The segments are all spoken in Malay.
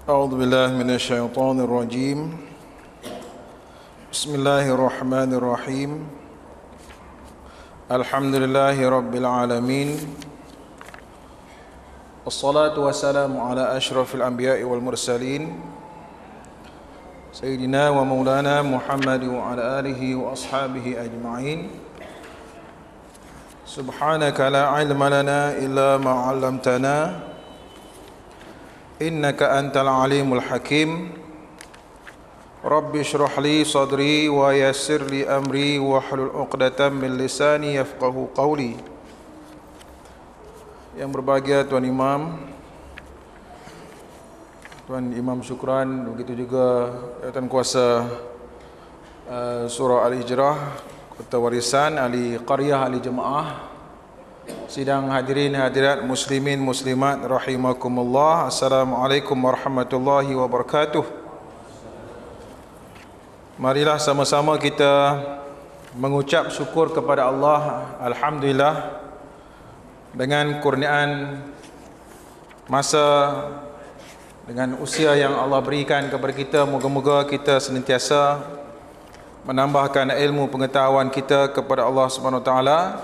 أعوذ بالله من الشيطان الرجيم. بسم الله الرحمن الرحيم. الحمد لله رب العالمين، والصلاة والسلام على أشرف الأنبياء والمرسلين سيدنا ومولانا محمد وعلى آله وأصحابه أجمعين. سبحانك لا علم لنا إلا ما علمتنا إنك أنت العليم الحكيم. رب اشرح لي صدري ويسر لي أمري واحلل عقدة من لساني يفقهوا قولي. Yang berbahagia Tuan Imam Syukran, begitu juga Tuan Kuasa Surah Al-Hijrah, Kota Warisan, ahli qaryah, ahli jemaah, sidang hadirin hadirat muslimin muslimat rahimakumullah. Assalamualaikum warahmatullahi wabarakatuh. Marilah sama-sama kita mengucap syukur kepada Allah, alhamdulillah, dengan kurniaan masa, dengan usia yang Allah berikan kepada kita. Moga-moga kita senantiasa menambahkan ilmu pengetahuan kita kepada Allah Subhanahu Wa Taala,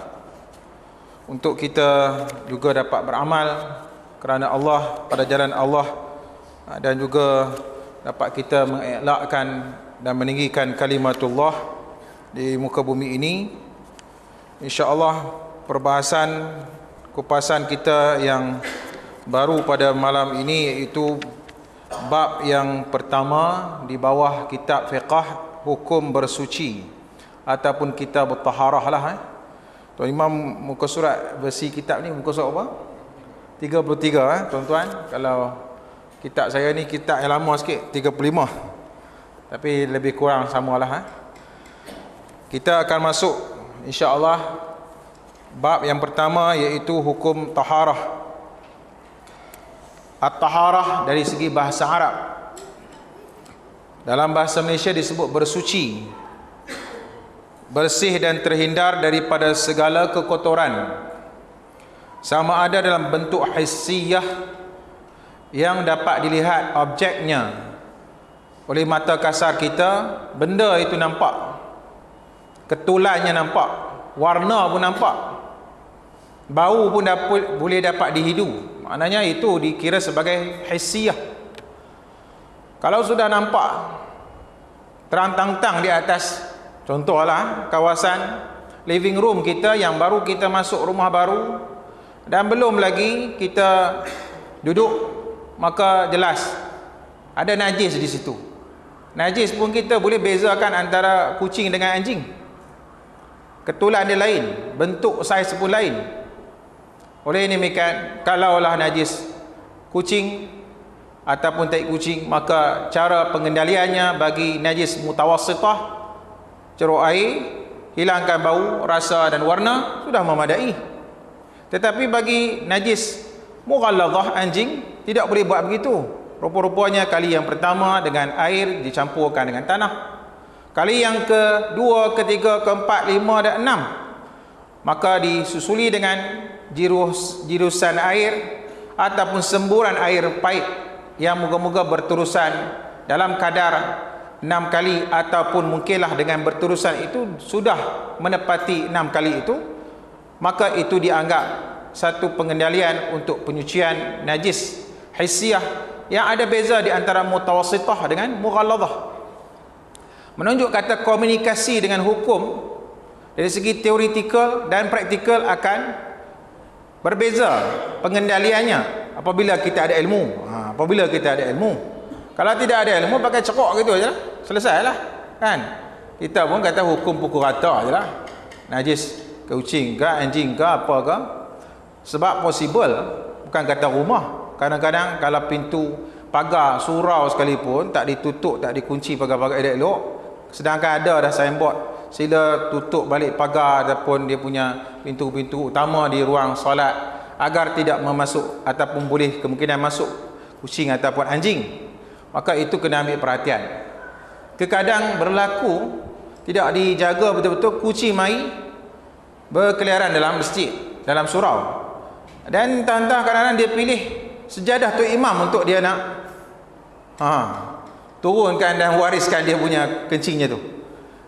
untuk kita juga dapat beramal kerana Allah, pada jalan Allah, dan juga dapat kita mengelakkan dan meninggikan kalimatullah di muka bumi ini. InsyaAllah kupasan kita yang baru pada malam ini iaitu bab yang pertama di bawah kitab fiqh, hukum bersuci ataupun kitab taharah lah. Tuan Imam, muka surat versi kitab ni muka surat apa? 33 tuan-tuan. Kalau kitab saya ni kitab yang lama sikit, 35, tapi lebih kurang samalah. Kita akan masuk insya-Allah bab yang pertama, iaitu hukum taharah. At-taharah dari segi bahasa Arab, dalam bahasa Malaysia disebut bersuci, bersih dan terhindar daripada segala kekotoran, sama ada dalam bentuk hissiyah yang dapat dilihat objeknya oleh mata kasar kita, benda itu nampak, ketulannya nampak, warna pun nampak, bau pun boleh dapat dihidu. Maknanya itu dikira sebagai hissiyah. Kalau sudah nampak terang-tang di atas, contohlah kawasan living room kita yang baru kita masuk rumah baru dan belum lagi kita duduk, maka jelas ada najis di situ. Najis pun kita boleh bezakan antara kucing dengan anjing. Ketulan dia lain, bentuk saiz pun lain. Oleh ini demikian, kalaulah najis kucing ataupun tai kucing, maka cara pengendaliannya bagi najis mutawassitah, ceruk air, hilangkan bau, rasa dan warna, sudah memadai. Tetapi bagi najis mughalladhah, anjing, tidak boleh buat begitu. Rupa-rupanya kali yang pertama dengan air dicampurkan dengan tanah, kali yang kedua, ketiga, keempat, lima dan enam, maka disusuli dengan jirusan air ataupun semburan air pahit yang moga-moga berterusan dalam kadar 6 kali, ataupun mungkinlah dengan berterusan itu sudah menepati 6 kali itu, maka itu dianggap satu pengendalian untuk penyucian najis hissiyah yang ada beza di antara mutawassitah dengan mughalladhah. Menunjuk kata komunikasi dengan hukum dari segi teoretikal dan praktikal akan berbeza pengendaliannya apabila kita ada ilmu. Apabila kita ada ilmu. Kalau tidak ada ilmu, pakai cerok gitu aja lah, selesailah, kan? Kita pun kata hukum pukul rata ajalah. Najis ke kucing ke anjing ke apa ke. Sebab possible, bukan kata rumah. Kadang-kadang kalau pintu pagar surau sekalipun tak ditutup, tak dikunci pagar-pagar elok, sedangkan ada dah signboard sila tutup balik pagar ataupun dia punya pintu-pintu utama di ruang solat, agar tidak memasuk ataupun boleh kemungkinan masuk kucing ataupun anjing, maka itu kena ambil perhatian. Terkadang berlaku tidak dijaga betul-betul, kucing mai berkeliaran dalam masjid, dalam surau, dan entah-entah kadang-kadang dia pilih sejadah tu imam untuk dia nak turunkan dan wariskan dia punya kencingnya tu.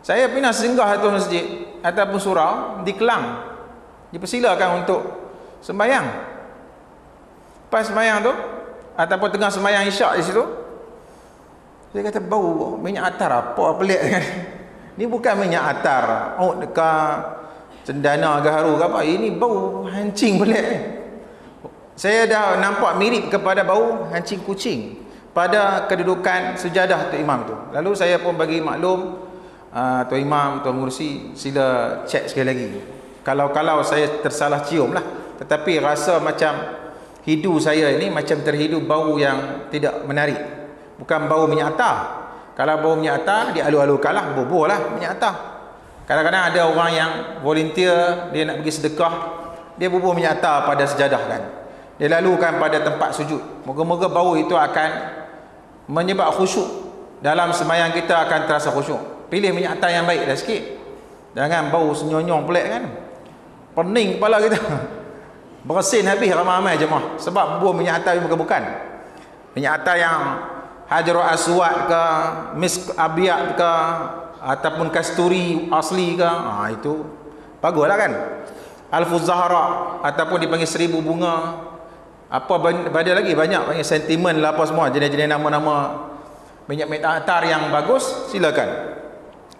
Saya pernah singgah satu masjid ataupun surau di Kelang, dipersilakan untuk sembahyang. Pas sembahyang tu ataupun tengah sembahyang isyak di situ, dia kata bau minyak atar apa pelik kan. Ni bukan minyak atar dekat cendana gaharu ke apa, ini bau hancing pelik. Saya dah nampak mirip kepada bau hancing kucing pada kedudukan sejadah Tok Imam tu. Lalu saya pun bagi maklum, Tuan Imam, Tuan Mursi, sila cek sekali lagi. Kalau saya tersalah cium lah. Tetapi rasa macam hidu saya ini macam terhidu bau yang tidak menarik. Bukan bau minyak atar. Kalau bau minyak atar, dia alu-alukan lah, boboh lah minyak atar. Kadang-kadang ada orang yang volunteer, dia nak pergi sedekah, dia bubuh minyak atar pada sejadah kan. Dia lalukan pada tempat sujud. Moga-moga bau itu akan menyebab khusyuk. Dalam sembahyang kita akan terasa khusyuk. Pilih minyak atar yang baik dah sikit. Jangan bau senyonyong pelik kan. Pening kepala kita. Bersin habis ramai-ramai jemaah. Sebab buah minyak atar yang bukan-bukan. Minyak atar yang Hajarul Aswad ke, misk abiyat ke, ataupun kasturi asli ke, itu baguslah kan. Alfuz Zahra ataupun dipanggil 1000 bunga. Apa ada lagi banyak sentimen lah apa semua, jenis-jenis nama-nama minyak atar yang bagus, silakan.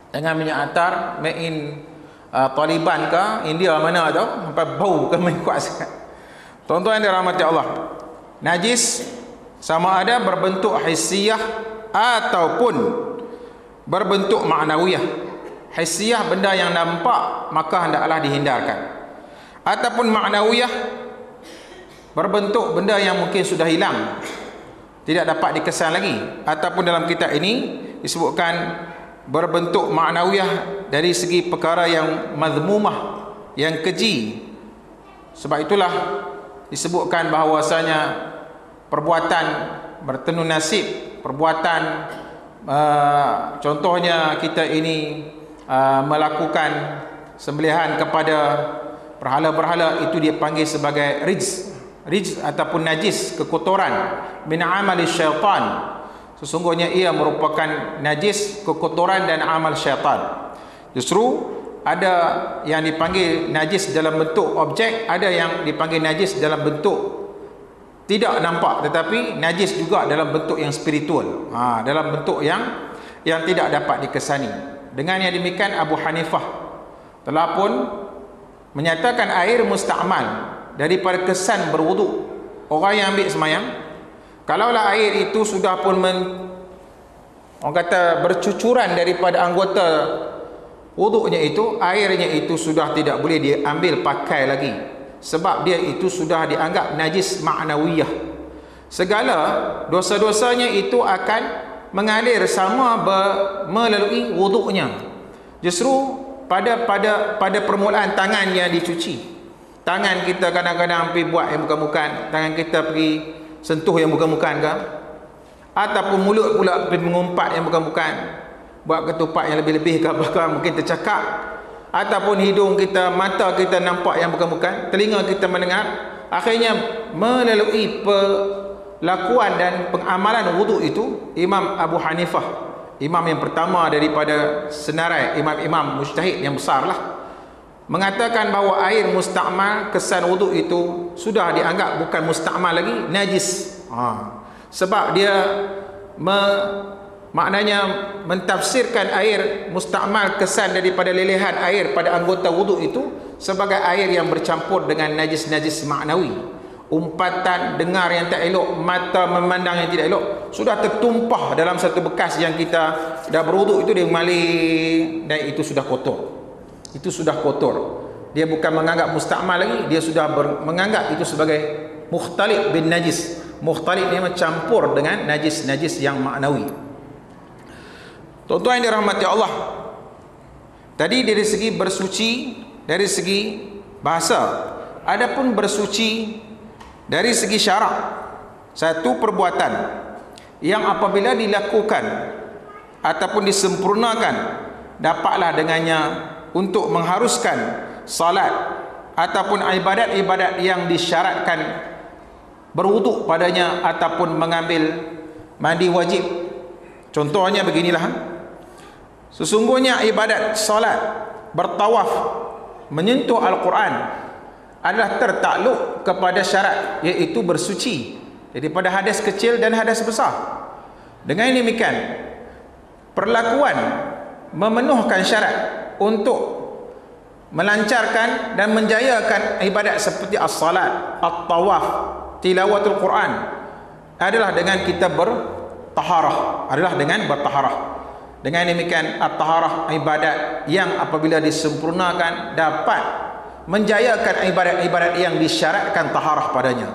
Dengan minyak atar made in Taliban ke India mana tu, sampai bau ke main kuat sangat. Tuan-tuan yang dirahmati Allah, najis sama ada berbentuk hissiyah ataupun berbentuk ma'nawiyah. Hissiyah benda yang nampak maka hendaklah dihindarkan, ataupun ma'nawiyah berbentuk benda yang mungkin sudah hilang, tidak dapat dikesan lagi, ataupun dalam kitab ini disebutkan berbentuk ma'nawiyah dari segi perkara yang mazmumah, yang keji. Sebab itulah disebutkan bahawasanya perbuatan bertenun nasib, perbuatan contohnya kita ini melakukan sembelihan kepada berhala-berhala, itu dia panggil sebagai rijz ataupun najis, kekotoran, min amali syaitan. Sesungguhnya ia merupakan najis, kekotoran dan amal syaitan. Justru ada yang dipanggil najis dalam bentuk objek, ada yang dipanggil najis dalam bentuk tidak nampak, tetapi najis juga dalam bentuk yang spiritual, dalam bentuk yang tidak dapat dikesani. Dengan yang demikian Abu Hanifah telah pun menyatakan air musta'mal daripada kesan berwuduk. Orang yang ambil semayang, kalaulah air itu sudah pun orang kata bercucuran daripada anggota wuduknya itu, airnya itu sudah tidak boleh diambil pakai lagi, sebab dia itu sudah dianggap najis ma'nawiyah. Segala dosa-dosanya itu akan mengalir sama melalui wuduknya. Justru pada permulaan tangan yang dicuci. Tangan kita kadang-kadang pergi buat yang bukan-bukan, tangan kita pergi sentuh yang bukan-bukan ke, ataupun mulut pula pergi mengumpat yang bukan-bukan, buat ketupat yang lebih-lebih ke, bahkan mungkin tercakap, ataupun hidung kita, mata kita nampak yang bukan-bukan, telinga kita mendengar. Akhirnya melalui pelakuan dan pengamalan wuduk itu, Imam Abu Hanifah, imam yang pertama daripada senarai imam-imam mujtahid yang besar lah, mengatakan bahawa air musta'mal, kesan wuduk itu sudah dianggap bukan musta'mal lagi, najis. Sebab dia maknanya mentafsirkan air musta'mal, kesan daripada lelehan air pada anggota wuduk itu sebagai air yang bercampur dengan najis-najis maknawi. Umpatan, dengar yang tak elok, mata memandang yang tidak elok, sudah tertumpah dalam satu bekas yang kita dah berwuduk itu, dia mengalir dan itu sudah kotor. Itu sudah kotor. Dia bukan menganggap musta'mal lagi, dia sudah menganggap itu sebagai mukhtalif bin najis. Mukhtalif ni mencampur dengan najis-najis yang maknawi. Tuan-tuan yang dirahmati Allah, tadi dari segi bersuci, dari segi bahasa, adapun bersuci dari segi syarak, satu perbuatan yang apabila dilakukan ataupun disempurnakan, dapatlah dengannya untuk mengharuskan salat ataupun ibadat-ibadat yang disyaratkan berwuduk padanya, ataupun mengambil mandi wajib. Contohnya beginilah. Sesungguhnya ibadat solat, bertawaf, menyentuh Al-Quran adalah tertakluk kepada syarat, iaitu bersuci daripada hadas kecil dan hadas besar. Dengan demikian, perlakuan memenuhkan syarat untuk melancarkan dan menjayakan ibadat seperti as-salat, at-tawaf, tilawatul Quran adalah dengan kita bertaharah, Dengan demikian, at-taharah ibadat yang apabila disempurnakan dapat menjayakan ibadat-ibadat yang disyaratkan taharah padanya.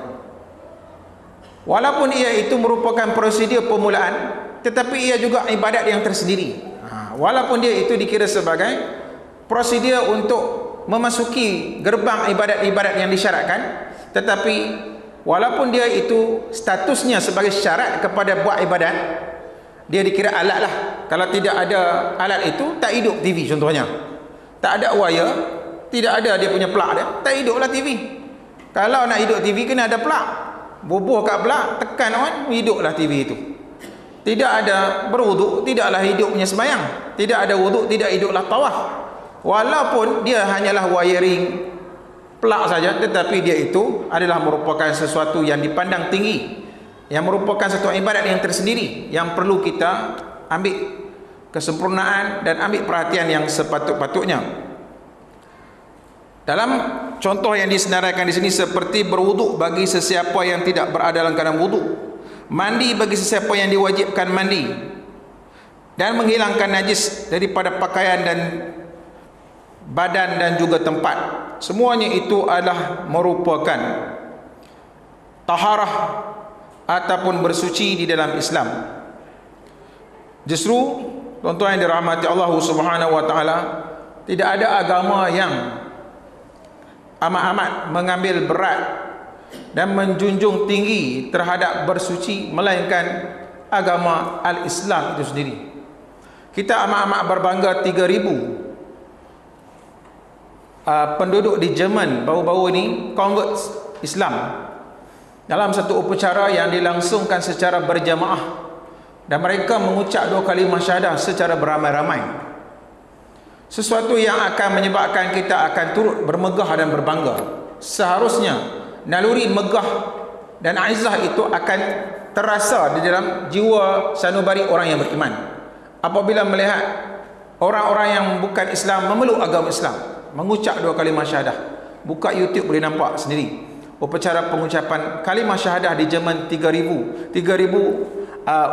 Walaupun ia itu merupakan prosedur permulaan, tetapi ia juga ibadat yang tersendiri. Walaupun dia itu dikira sebagai prosedur untuk memasuki gerbang ibadat-ibadat yang disyaratkan, tetapi walaupun dia itu statusnya sebagai syarat kepada buat ibadat, dia dikira alat lah. Kalau tidak ada alat itu, tak hidup TV contohnya. Tak ada wire, tidak ada dia punya plug dia, tak hiduplah TV. Kalau nak hidup TV kena ada plug. Bubuh kat plug, tekan on, hiduplah TV itu. Tidak ada berwuduk, tidaklah hidupnya sembahyang. Tidak ada wuduk, tidak hiduplah tawaf. Walaupun dia hanyalah wiring plug saja, tetapi dia itu adalah merupakan sesuatu yang dipandang tinggi, yang merupakan satu ibadat yang tersendiri, yang perlu kita ambil kesempurnaan dan ambil perhatian yang sepatut-patutnya. Dalam contoh yang disenaraikan di sini, seperti berwuduk bagi sesiapa yang tidak berada dalam keadaan wuduk, mandi bagi sesiapa yang diwajibkan mandi, dan menghilangkan najis daripada pakaian dan badan dan juga tempat. Semuanya itu adalah merupakan taharah ataupun bersuci di dalam Islam. Justru tuan-tuan yang dirahmati Allah Subhanahu wa taala, tidak ada agama yang amat-amat mengambil berat dan menjunjung tinggi terhadap bersuci melainkan agama Al-Islam itu sendiri. Kita amat-amat berbangga 3,000 penduduk di Jerman baru-baru ini convert Islam dalam satu upacara yang dilangsungkan secara berjamaah, dan mereka mengucap 2 kalimah syahadah secara beramai-ramai. Sesuatu yang akan menyebabkan kita akan turut bermegah dan berbangga. Seharusnya naluri megah dan aizah itu akan terasa di dalam jiwa sanubari orang yang beriman apabila melihat orang-orang yang bukan Islam memeluk agama Islam, mengucap 2 kalimah syahadah. Buka YouTube boleh nampak sendiri upacara pengucapan kalimah syahadah di Jerman. 3,000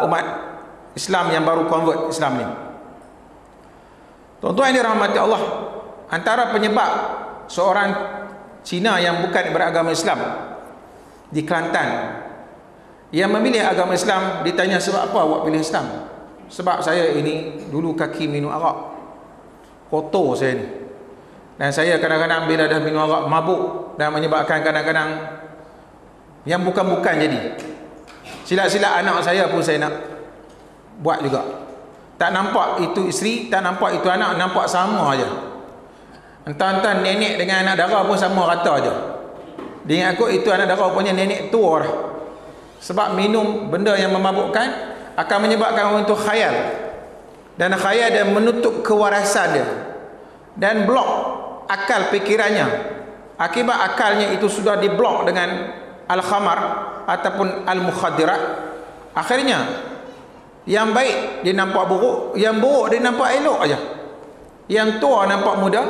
umat Islam yang baru convert Islam ni. Tuan-tuan yang dirahmati Allah, antara penyebab seorang Cina yang bukan beragama Islam di Kelantan yang memilih agama Islam, ditanya sebab apa awak pilih Islam? Sebab saya ini dulu kaki minum arak, kotor saya ni, dan saya kadang-kadang bila dah minum arak mabuk dan menyebabkan kadang-kadang yang bukan-bukan jadi. Silap-silap anak saya pun saya nak buat juga. Tak nampak itu isteri, tak nampak itu anak, nampak sama aja. Entah-entah nenek dengan anak dara pun sama rata aja. Dia ingat aku itu anak dara punya nenek tua dah. Sebab minum benda yang memabukkan akan menyebabkan orang itu khayal. Dan khayal dan menutup kewarasan dia. Dan blok akal fikirannya. Akibat akalnya itu sudah diblok dengan al-khamar ataupun al-mukhadirat. Akhirnya yang baik dia nampak buruk, yang buruk dia nampak elok aja. Yang tua nampak muda,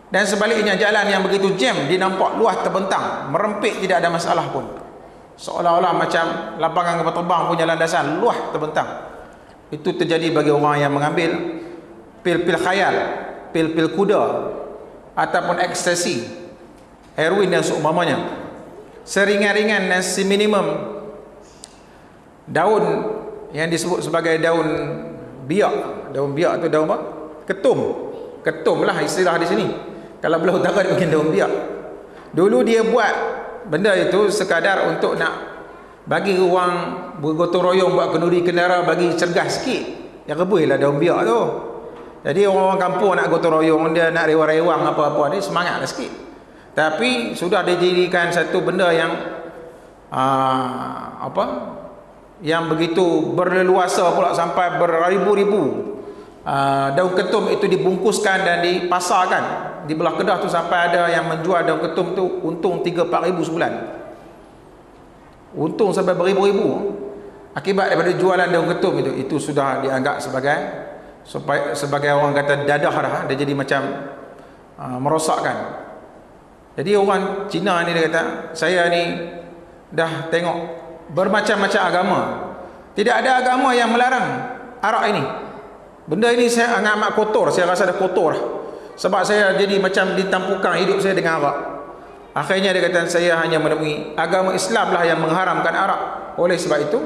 dan sebaliknya jalan yang begitu jam dia nampak luas terbentang, merempit, tidak ada masalah pun. Seolah-olah macam lapangan kapal terbang punya landasan luas terbentang. Itu terjadi bagi orang yang mengambil pil-pil khayal, pil-pil kuda ataupun ekstasi, heroin dan seumpamanya. Seringan-ringan dan seminimum daun yang disebut sebagai daun biak. Daun biak tu daun apa? Ketum. Ketum lah istilah di sini. Kalau belah utara dia panggil daun biak. Dulu dia buat benda itu sekadar untuk nak bagi ruang bergotong royong buat kenduri kendara, bagi cergas sikit. Yang rebus lah daun biak tu. Jadi orang-orang kampung nak gotong royong, dia nak rewang-rewang apa-apa, dia semangat lah sikit. Tapi sudah dijadikan satu benda yang yang begitu berleluasa pula sampai beribu-ribu. Daun ketum itu dibungkuskan dan dipasarkan di belah Kedah tu, sampai ada yang menjual daun ketum tu untung 3-4 ribu sebulan. Untung sampai beribu-ribu akibat daripada jualan daun ketum itu sudah dianggap sebagai orang kata dadah dah. Dia jadi macam merosakkan. Jadi orang Cina ni dia kata, saya ni dah tengok bermacam-macam agama, tidak ada agama yang melarang arak ini. Benda ini saya anggap amat kotor, saya rasa dah kotor lah. Sebab saya jadi macam ditampukan hidup saya dengan arak. Akhirnya dia kata, saya hanya menemui agama Islam lah yang mengharamkan arak. Oleh sebab itu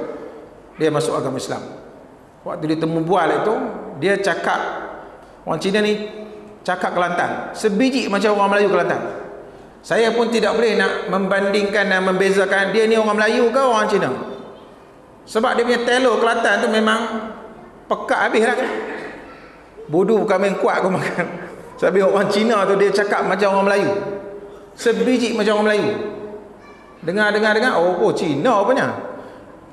dia masuk agama Islam. Waktu dia temu bual itu, dia cakap, orang Cina ni cakap Kelantan, sebiji macam orang Melayu Kelantan. Saya pun tidak boleh nak membandingkan dan membezakan dia ni orang Melayu ke orang Cina. Sebab dia punya telur Kelantan tu memang pekat habis lah kan. Bodoh bukan main kuat kau makan. Sebab orang Cina tu dia cakap macam orang Melayu, sebiji macam orang Melayu. Dengar, oh Cina apanya.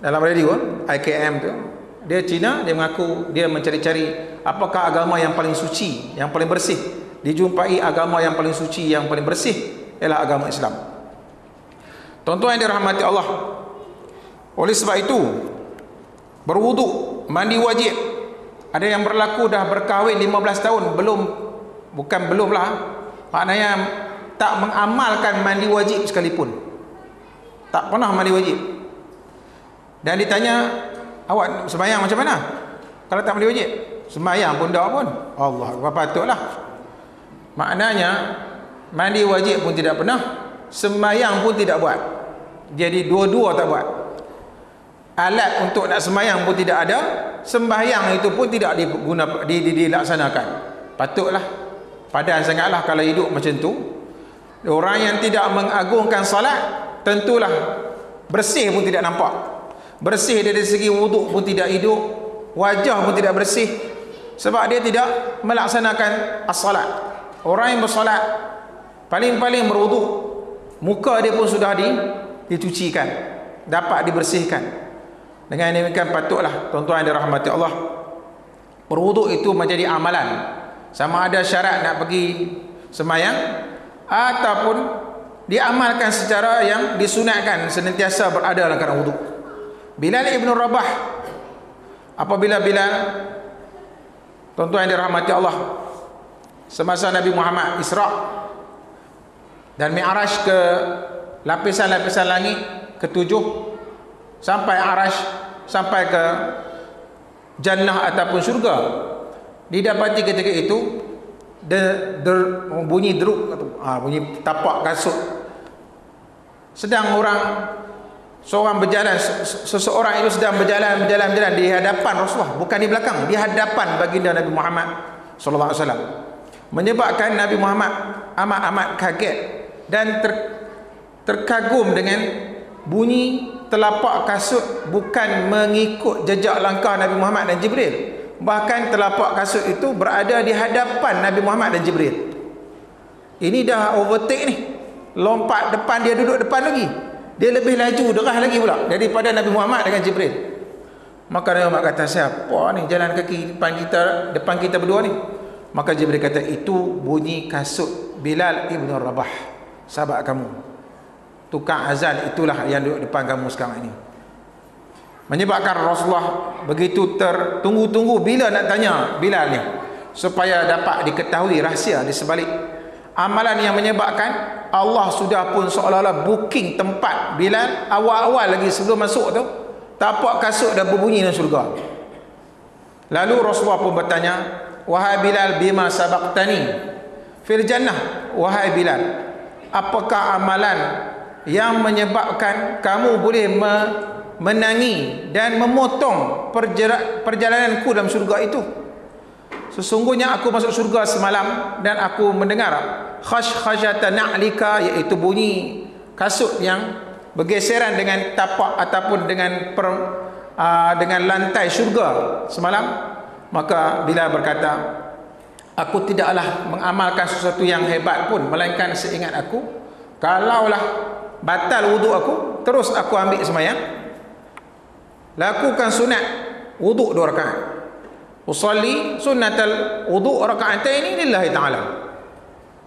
Dalam radio IKM tu, dia Cina, dia mengaku dia mencari-cari apakah agama yang paling suci, yang paling bersih. Dijumpai agama yang paling suci, yang paling bersih ialah agama Islam. Tuan-tuan yang dirahmati Allah, oleh sebab itu berwuduk, mandi wajib. Ada yang berlaku dah berkahwin 15 tahun belum lah, maknanya tak mengamalkan mandi wajib sekalipun, tak pernah mandi wajib. Dan ditanya, awak sembahyang macam mana kalau tak mandi wajib? Sembahyang pun tak pun. Allah, patutlah. Maknanya mandi wajib pun tidak pernah, sembahyang pun tidak buat. Jadi dua-dua tak buat. Alat untuk nak sembahyang pun tidak ada, sembahyang itu pun tidak dilaksanakan. Patutlah, padan sangatlah kalau hidup macam tu. Orang yang tidak mengagungkan salat, tentulah bersih pun tidak nampak. Bersih dari segi wuduk pun tidak hidup, wajah pun tidak bersih, sebab dia tidak melaksanakan as-salat. Orang yang bersolat paling-paling berwuduk, muka dia pun sudah dicucikan, dapat dibersihkan. Dengan demikian patutlah tuan-tuan yang dirahmati Allah, berwuduk itu menjadi amalan. Sama ada syarat nak pergi sembahyang ataupun diamalkan secara yang disunatkan, senantiasa berada dalam keadaan wuduk. Bilal ibn Rabah, apabila Bilal, tuan-tuan yang dirahmati Allah, semasa Nabi Muhammad Isra dan Mi'raj ke lapisan-lapisan langit ketujuh, sampai Arash, sampai ke Jannah ataupun syurga, didapati ketika itu bunyi deruk, bunyi tapak kasut. Sedang seorang berjalan, seseorang itu sedang berjalan di hadapan Rasulullah, bukan di belakang, di hadapan baginda Nabi Muhammad sallallahu alaihi wasallam, menyebabkan Nabi Muhammad amat kaget dan terkagum dengan bunyi telapak kasut bukan mengikut jejak langkah Nabi Muhammad dan Jibril. Bahkan telapak kasut itu berada di hadapan Nabi Muhammad dan Jibril. Ini dah overtake ni, lompat depan, dia duduk depan lagi, dia lebih laju derah lagi pula daripada Nabi Muhammad dengan Jibril. Maka Nabi Muhammad kata, siapa ni jalan kaki depan kita berdua ni? Maka Jibril kata, itu bunyi kasut Bilal ibn Rabah, sahabat kamu. Tukang azan itulah yang duduk depan kamu sekarang ini. Menyebabkan Rasulullah begitu tertunggu-tunggu bila nak tanya Bilal ni, supaya dapat diketahui rahsia di sebalik amalan yang menyebabkan Allah sudah pun seolah-olah booking tempat Bilal awal-awal lagi sebelum masuk tu, tapak kasut dah berbunyi dalam syurga. Lalu Rasulullah pun bertanya, wahai Bilal, bima sabaqtani fil jannah? Wahai Bilal, apakah amalan yang menyebabkan kamu boleh menangi dan memotong perjalananku dalam syurga itu? Sesungguhnya aku masuk syurga semalam dan aku mendengar khashkhashata na'lika, iaitu bunyi kasut yang bergeseran dengan tapak ataupun dengan lantai syurga semalam. Maka Bilal berkata, aku tidaklah mengamalkan sesuatu yang hebat pun, melainkan seingat aku, kalaulah batal wuduk aku, terus aku ambil sembahyang, lakukan sunat wuduk 2 rakaat. Usalli sunnatal wuduk rakaatain lillahi ta'ala.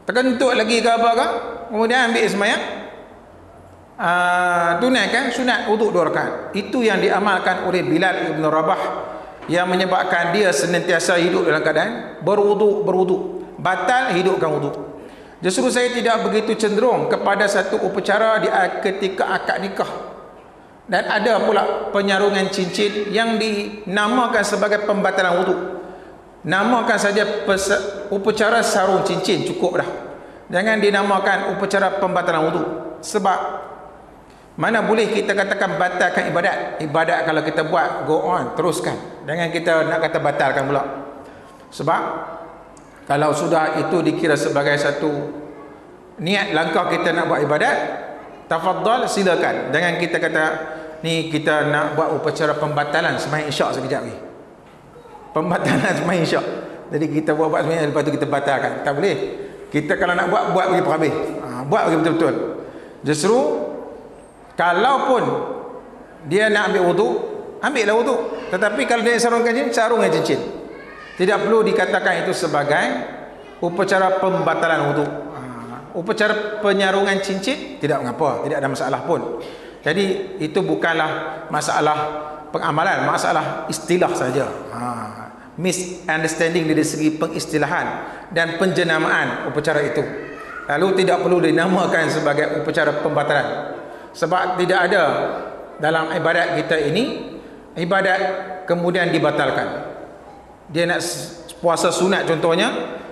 Terkentut lagi ke apa ke, kemudian ambil sembahyang, tunaikan sunat wuduk 2 rakaat. Itu yang diamalkan oleh Bilal ibn Rabah, yang menyebabkan dia senantiasa hidup dalam keadaan berwuduk. Batal hidupkan wuduk. Justru saya tidak begitu cenderung kepada satu upacara ketika akad nikah. Dan ada pula penyarungan cincin yang dinamakan sebagai pembatalan wuduk. Namakan saja upacara sarung cincin, cukup dah. Jangan dinamakan upacara pembatalan wuduk. Sebab mana boleh kita katakan batalkan ibadat. Ibadat kalau kita buat, go on, teruskan. Jangan kita nak kata batalkan pula. Sebab kalau sudah itu dikira sebagai satu niat langkah kita nak buat ibadat, tafadhal, silakan. Jangan kita kata ni kita nak buat upacara pembatalan sembahyang isyak sekejap ni. Pembatalan sembahyang isyak. Jadi kita buat sembahyang, lepas tu kita batalkan. Tak boleh. Kita kalau nak buat bagi habis. Buat bagi betul-betul. Justru kalaupun dia nak ambil wuduk, ambillah wuduk. Tetapi kalau dia sarungkan cincin, sarungkan cincin. Tidak perlu dikatakan itu sebagai upacara pembatalan wuduk. Upacara penyarungan cincin tidak mengapa, tidak ada masalah pun. Jadi itu bukanlah masalah pengamalan, masalah istilah saja. Misunderstanding dari segi pengistilahan dan penjenamaan upacara itu. Lalu tidak perlu dinamakan sebagai upacara pembatalan. Sebab tidak ada dalam ibadat kita ini ibadat kemudian dibatalkan. Dia nak puasa sunat contohnya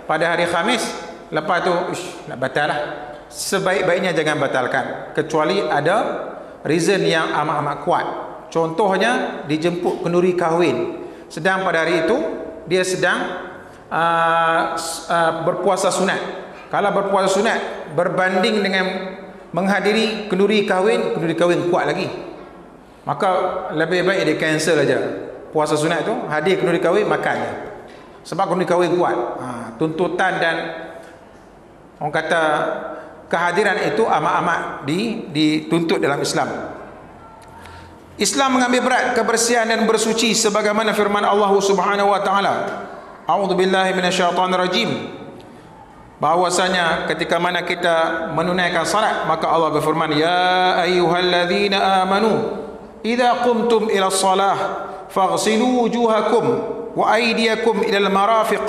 pada hari Khamis, lepas tu nak batal lah. Sebaik-baiknya jangan batalkan, kecuali ada reason yang amat-amat kuat. Contohnya dijemput kenduri kahwin, sedang pada hari itu dia sedang berpuasa sunat. Kalau berpuasa sunat berbanding dengan menghadiri kenduri kahwin kuat lagi, maka lebih baik dia cancel aja puasa sunat tu, hadir kenduri kahwin, makan je. Sebab kenduri kahwin kuat. Tuntutan dan orang kata kehadiran itu amat-amat dituntut dalam Islam. Islam mengambil berat kebersihan dan bersuci sebagaimana firman Allah Subhanahu wa taala. A'udzubillahi minasyaitonirrajim. Bahwasanya ketika mana kita menunaikan salat, maka Allah berfirman, ya ayyuhalladzina amanu idza qumtum ila shalah faghsilu wujuhakum wa aydiyakum ila al-marafiq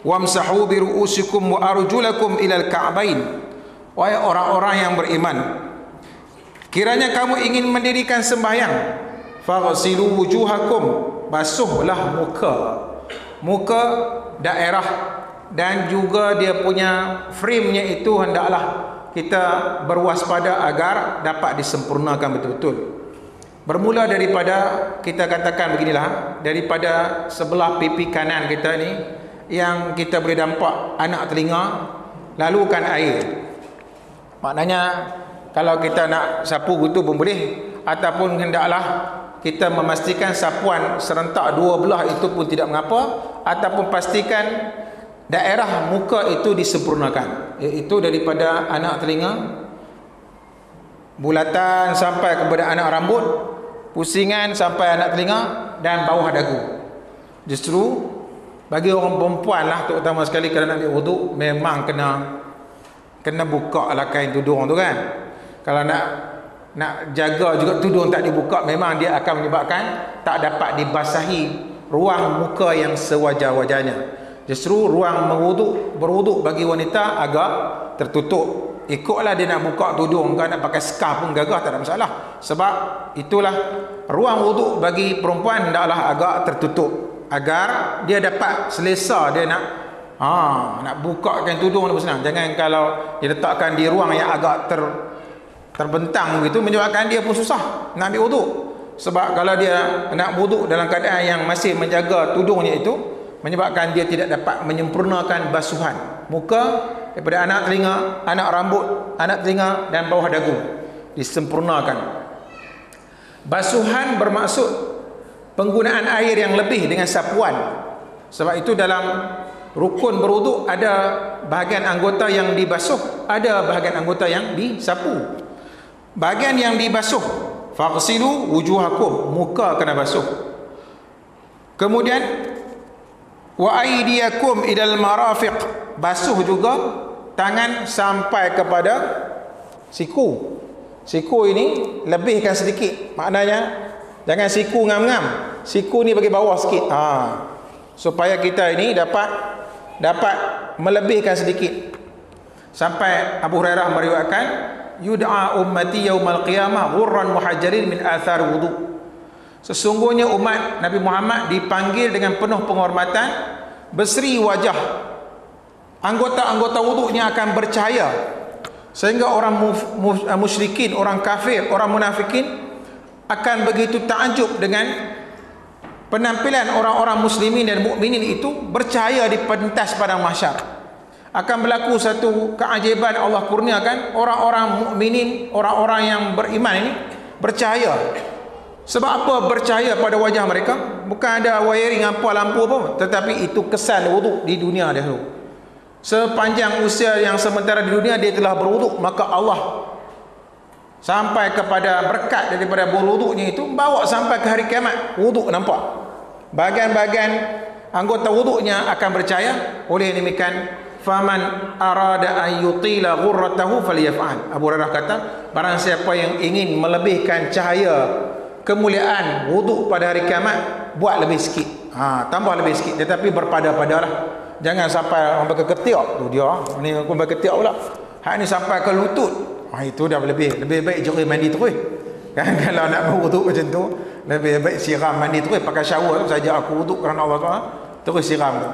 wamsahu bi ru'usikum wa arjulakum ila al-ka'bain. Wahai orang-orang yang beriman, kiranya kamu ingin mendirikan sembahyang, faghsilu wujuhakum, basuhlah muka daerah, dan juga dia punya frame-nya itu hendaklah kita berwaspada agar dapat disempurnakan betul-betul. Bermula daripada, kita katakan beginilah, daripada sebelah pipi kanan kita ni yang kita boleh nampak anak telinga, lalukan air. Maknanya kalau kita nak sapu gitu pun boleh, ataupun hendaklah kita memastikan sapuan serentak dua belah itu pun tidak mengapa, ataupun pastikan daerah muka itu disempurnakan, iaitu daripada anak telinga bulatan sampai kepada anak rambut, pusingan sampai anak telinga, dan bawah dagu. Justru bagi orang perempuan lah terutama sekali kalau nak ambil wuduk, memang kena buka lah kain tudung tu kan. Kalau nak jaga juga tudung tak dibuka, memang dia akan menyebabkan tak dapat dibasahi ruang muka yang sewajar-wajarnya. Justru ruang berwuduk bagi wanita agak tertutup. Ikutlah dia nak buka tudung ke nak pakai scarf pun gagah, tak ada masalah. Sebab itulah ruang wuduk bagi perempuan hendaklah agak tertutup, agar dia dapat selesa dia nak buka kain tudung lebih senang. Jangan kalau diletakkan di ruang yang agak terbentang begitu, menyebabkan dia pun susah nak ambil wuduk. Sebab kalau dia nak wuduk dalam keadaan yang masih menjaga tudungnya itu, menyebabkan dia tidak dapat menyempurnakan basuhan muka daripada anak telinga, anak rambut, anak telinga, dan bawah dagu disempurnakan. Basuhan bermaksud penggunaan air yang lebih dengan sapuan. Sebab itu dalam rukun berwuduk ada bahagian anggota yang dibasuh, ada bahagian anggota yang disapu. Bahagian yang dibasuh faghsilu wujuhakum, muka kena basuh. Kemudian wa aydiyakum ilal marafiq, basuh juga tangan sampai kepada siku. Siku ini lebihkan sedikit, maknanya jangan siku ngam-ngam, siku ni bagi bawah sikit, supaya kita ini dapat melebihkan sedikit. Sampai Abu Hurairah meriwayatkan, yud'a ummati yaumal qiyamah ghurran muhajjalin min athar wudu. Sesungguhnya umat Nabi Muhammad dipanggil dengan penuh penghormatan, berseri wajah, anggota-anggota wudunya akan bercahaya, sehingga orang musyrikin, orang kafir, orang munafikin akan begitu takjub dengan penampilan orang-orang muslimin dan mukminin itu bercahaya di pentas padang mahsyar. Akan berlaku satu keajaiban, Allah kurniakan orang-orang mukminin, orang-orang yang beriman ini bercahaya. Sebab apa bercahaya pada wajah mereka? Bukan ada wiring apa, lampu apa, tetapi itu kesan wuduk di dunia dahulu. Sepanjang usia yang sementara di dunia dia telah berwuduk, maka Allah sampai kepada berkat daripada berwuduknya itu bawa sampai ke hari kiamat. Wuduk nampak, bagian-bagian anggota wuduknya akan bercahaya. Oleh demikian, faman arada an yutila ghurratahu falyaf'al. Abu Hurairah kata, barang siapa yang ingin melebihkan cahaya kemuliaan wuduk pada hari kiamat, buat lebih sikit, tambah lebih sikit, tetapi berpada-padalah. Jangan sampai sampai ke ketiak tu dia. Ni sampai ketiak pula. Hak ni sampai ke lutut. Itu dah lebih baik jeri mandi terus. Kan kalau nak berwuduk macam tu, lebih baik siram mandi terus, pakai shower tu saja aku wuduk kerana Allah Taala, terus siram tu.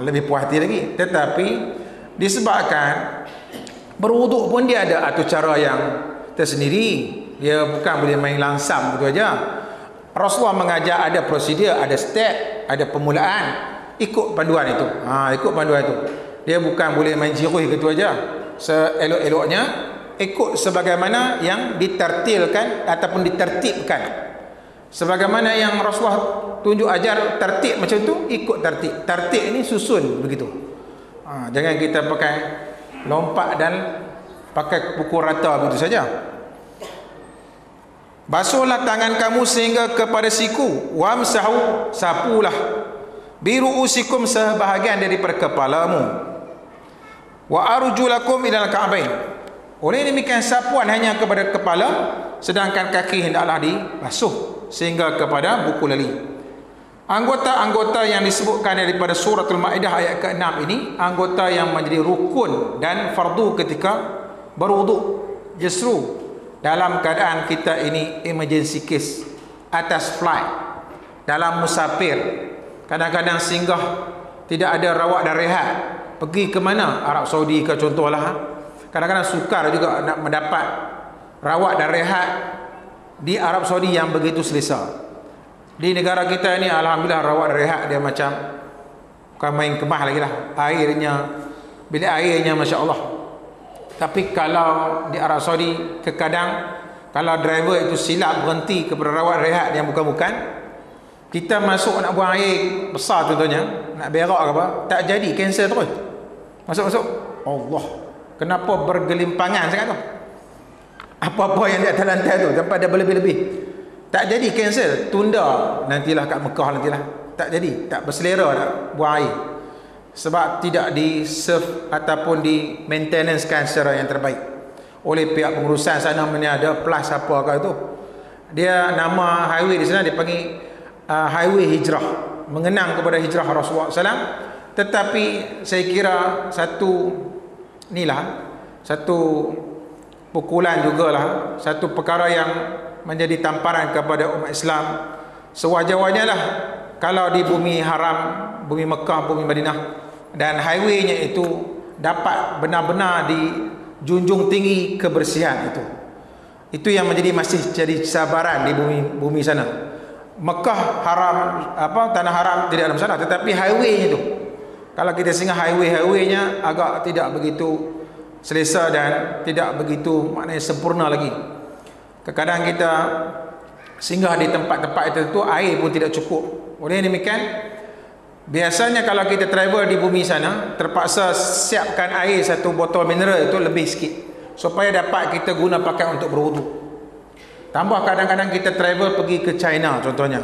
Lebih puas hati lagi. Tetapi disebabkan berwuduk pun dia ada atur cara yang tersendiri. Dia bukan boleh main langsam begitu aja. Rasulullah mengajar ada prosedur, ada step, ada permulaan. Ikut panduan itu. Ikut panduan itu. Dia bukan boleh main jiruh gitu aja. Seelok-eloknya ikut sebagaimana yang ditertilkan ataupun ditertibkan. Sebagaimana yang Rasulullah tunjuk ajar tertib macam tu, ikut tertib. Tertib ini susun begitu. Jangan kita pakai lompat dan pakai pukul rata begitu saja. Basuhlah tangan kamu sehingga kepada siku, wamsahu, sapulah, biru'usikum, sebahagian daripada kepalamu, wa arjulakum ilal ka'bain. Oleh demikian, sapuan hanya kepada kepala, sedangkan kaki hendaklah dibasuh sehingga kepada buku lali. Anggota-anggota yang disebutkan daripada suratul Maidah ayat ke-6 ini, anggota yang menjadi rukun dan fardu ketika berwuduk. Justru dalam keadaan kita ini emergency case, atas flight, dalam musafir, kadang-kadang singgah, tidak ada rawat dan rehat, pergi ke mana? Arab Saudi ke contohlah. Kadang-kadang sukar juga nak mendapat rawat dan rehat di Arab Saudi yang begitu selesa. Di negara kita ini alhamdulillah rawat dan rehat dia macam bukan main kemah lagi lah. Airnya, bilik airnya Masya Allah. Tapi kalau di Arab Saudi, terkadang kalau driver itu silap berhenti kepada rawat rehat yang bukan-bukan, kita masuk nak buang air besar contohnya, nak berak ke apa, tak jadi, cancel terus. Masuk-masuk, Allah, kenapa bergelimpangan sangat tu? Apa-apa yang di atas lantai tu sampai ada berlebih-lebih, tak jadi, cancel, tunda, nantilah kat Mekah, nantilah. Tak jadi, tak berselera nak buang air, sebab tidak di serve ataupun di maintenancekan secara yang terbaik oleh pihak pengurusan sana. Mana ada plus apa kau itu, dia nama highway di sana dia panggil highway hijrah, mengenang kepada hijrah Rasulullah SAW. Tetapi saya kira satu pukulan jugalah, satu perkara yang menjadi tamparan kepada umat Islam. Sewajar-wajarnya lah kalau di bumi haram, bumi Mekah, bumi Madinah, dan highwaynya itu dapat benar-benar dijunjung tinggi kebersihan itu. Itu yang masih jadi cabaran di bumi sana. Mekah haram, tanah haram tidak ada masalah, tetapi highwaynya itu, kalau kita singgah highwaynya agak tidak begitu selesa dan tidak begitu maknanya sempurna lagi. Kadang-kadang kita singgah di tempat-tempat tertentu, air pun tidak cukup. Oleh demikian, biasanya kalau kita travel di bumi sana, terpaksa siapkan air satu botol mineral itu lebih sikit, supaya dapat kita guna pakai untuk berwuduk. Tambah kadang-kadang kita travel pergi ke China contohnya.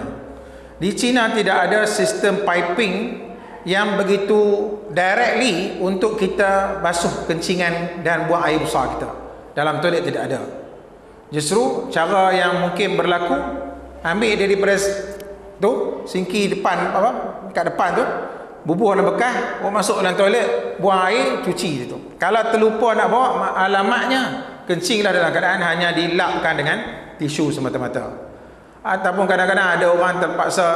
Di China tidak ada sistem piping yang begitu directly untuk kita basuh kencingan dan buang air besar kita. Dalam toilet tidak ada. Justru cara yang mungkin berlaku, ambil daripada tu, sinki depan apa, kat depan tu, bubuh dalam bekas, masuk dalam toilet, buang air, cuci itu. Kalau terlupa nak bawa, alamatnya kencinglah dalam keadaan hanya dilapkan dengan tisu semata-mata. Ataupun kadang-kadang ada orang terpaksa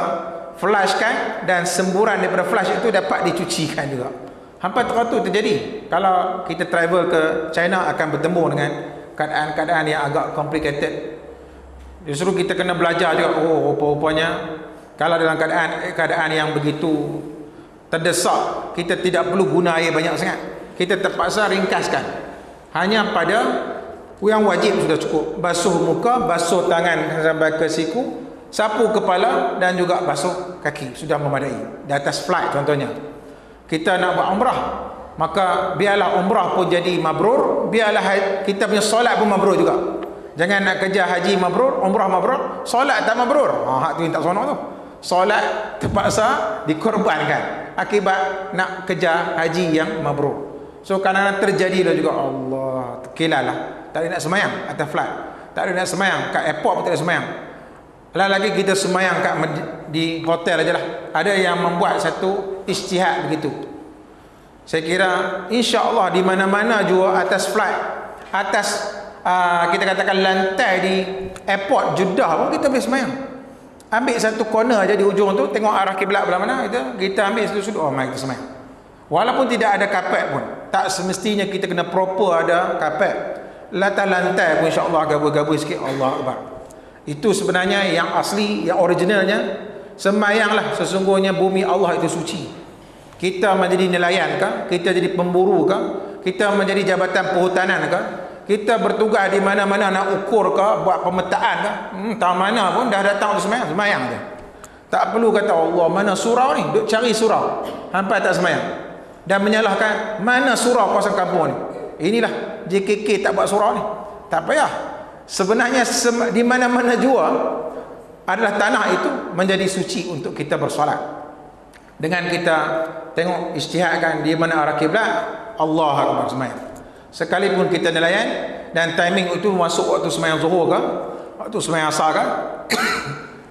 flashkan dan semburan daripada flash itu dapat dicucikan juga. Hampir teratur terjadi. Kalau kita travel ke China akan bertemu dengan keadaan-keadaan yang agak complicated. Justru kita kena belajar juga. Oh, rupa-rupanya kalau dalam keadaan yang begitu terdesak, kita tidak perlu guna air banyak sangat. Kita terpaksa ringkaskan. Hanya pada yang wajib sudah cukup. Basuh muka, basuh tangan sampai ke siku, sapu kepala dan juga basuh kaki. Sudah memadai. Di atas flight contohnya. Kita nak buat umrah, maka biarlah umrah pun jadi mabrur, biarlah kita punya solat pun mabrur juga. Jangan nak kejar haji mabrur, umrah mabrur, solat tak mabrur. Hak tu yang tak seronok tu. Solat terpaksa dikorbankan akibat nak kejar haji yang mabrur. So kadang-kadang terjadilah juga, Allah, terkilalah. Tak ada nak semayang atas flight, tak ada nak semayang kat airport pun tak ada semayang. Lagi kita semayang di hotel aja lah. Ada yang membuat satu ijtihad begitu. Saya kira insya-Allah di mana-mana juga atas flight, atas kita katakan lantai di airport Jeddah pun kita boleh semayang. Ambil satu corner aja di ujung tu, tengok arah kiblat belah mana, kita ambil satu sudut, mari kita semayang. Walaupun tidak ada kapet pun, tak semestinya kita kena proper ada kapet. Lantai pun insya-Allah gabung-gabung sikit, Allah Akbar. Itu sebenarnya yang asli, yang originalnya. Semayanglah, sesungguhnya bumi Allah itu suci. Kita menjadi nelayan kah? Kita jadi pemburu kah? Kita menjadi jabatan perhutanan kah? Kita bertugas di mana-mana nak ukur kah? Buat pemetaan kah? Tak mana pun dah datang untuk semayang, semayang je. Tak perlu kata Allah mana surau ni, duk cari surau, hampa tak semayang, dan menyalahkan mana surau kawasan kampung ni. Inilah JKK tak buat surau ni. Tak payah. Sebenarnya di mana-mana jua adalah tanah itu menjadi suci untuk kita bersolat. Dengan kita tengok ijtihadkan di mana arah kiblat, Allah Akbar semayang. Sekalipun kita nelayan dan timing itu masuk waktu semayang zuhur ke, waktu semayang asar ke,